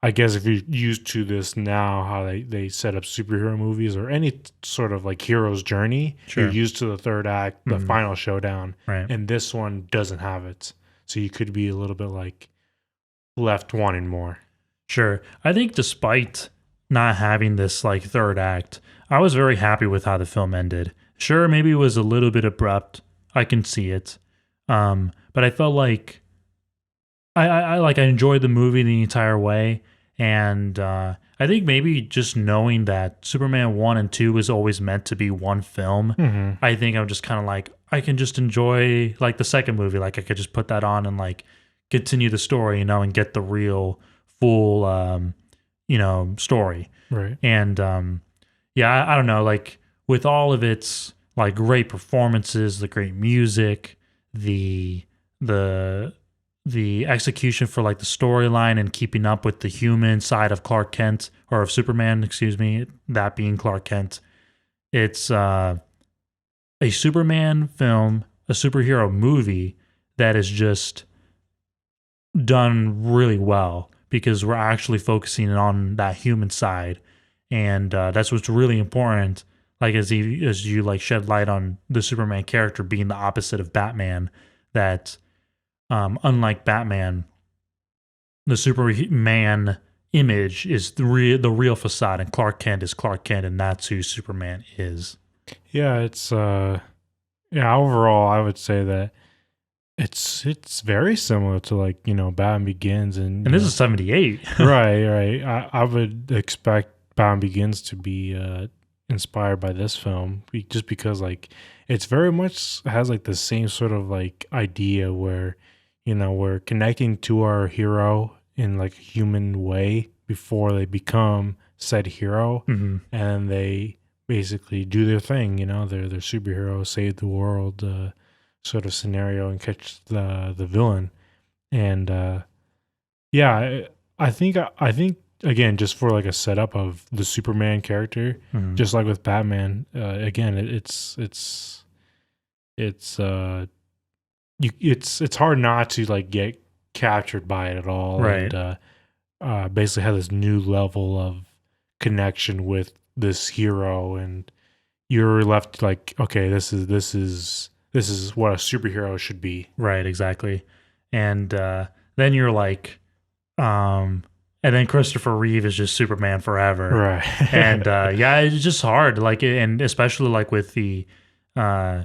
I guess if you're used to this now, how they set up superhero movies or any sort of like hero's journey, Sure. you're used to the third act, the Mhm. final showdown, Right. and this one doesn't have it. So you could be a little bit like left wanting more. Sure. I think despite not having this like third act, I was very happy with how the film ended. Sure, maybe it was a little bit abrupt. I can see it. But I felt like I enjoyed the movie the entire way. And I think maybe just knowing that Superman 1 and 2 was always meant to be one film, Mm-hmm. I think I'm just kind of like, I can just enjoy like the second movie. Like I could just put that on and like continue the story, and get the real full, story. Right. And yeah, I don't know, like with all of its like great performances, the great music, the the the execution for like the storyline and keeping up with the human side of Clark Kent, or of Superman, excuse me, that being Clark Kent. It's a Superman film, a superhero movie that is just done really well because we're actually focusing on that human side, and that's what's really important. Like as you like shed light on the Superman character being the opposite of Batman, that unlike Batman, the Superman image is the real facade, and Clark Kent is Clark Kent, and that's who Superman is. Yeah, it's yeah, overall I would say that it's very similar to like, Batman Begins and And this is 78. right. I would expect Batman Begins to be inspired by this film just because like it's very much has like the same sort of like idea where we're connecting to our hero in like a human way before they become said hero, Mhm. and they basically do their thing, they're superheroes, save the world sort of scenario and catch the villain. And yeah, I think again, just for like a setup of the Superman character, Mhm. just like with Batman, again, it's it's hard not to like get captured by it at all, Right. and basically have this new level of connection with this hero, and you're left like, okay, this is what a superhero should be. Right, exactly. And then you're like, and then Christopher Reeve is just Superman forever. Right. And yeah, it's just hard. Like, and especially like with the, uh,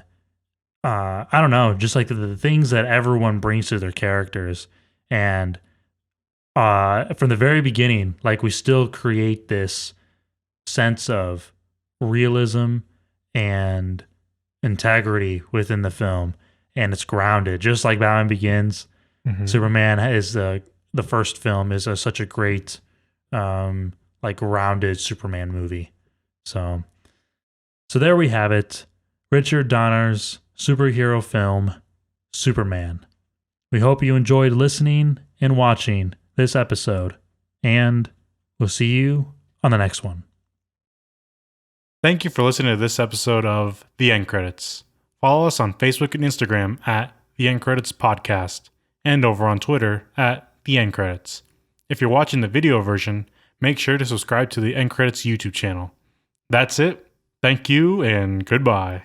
I don't know, just like the things that everyone brings to their characters. And from the very beginning, like we still create this sense of realism and integrity within the film, and it's grounded, just like Batman Begins. Mhm. Superman is the first film is such a great, like grounded Superman movie. So, so there we have it, Richard Donner's superhero film, Superman. We hope you enjoyed listening and watching this episode, and we'll see you on the next one. Thank you for listening to this episode of The End Credits. Follow us on Facebook and Instagram at The End Credits Podcast, and over on Twitter at The End Credits. If you're watching the video version, make sure to subscribe to the End Credits YouTube channel. That's it. Thank you and goodbye.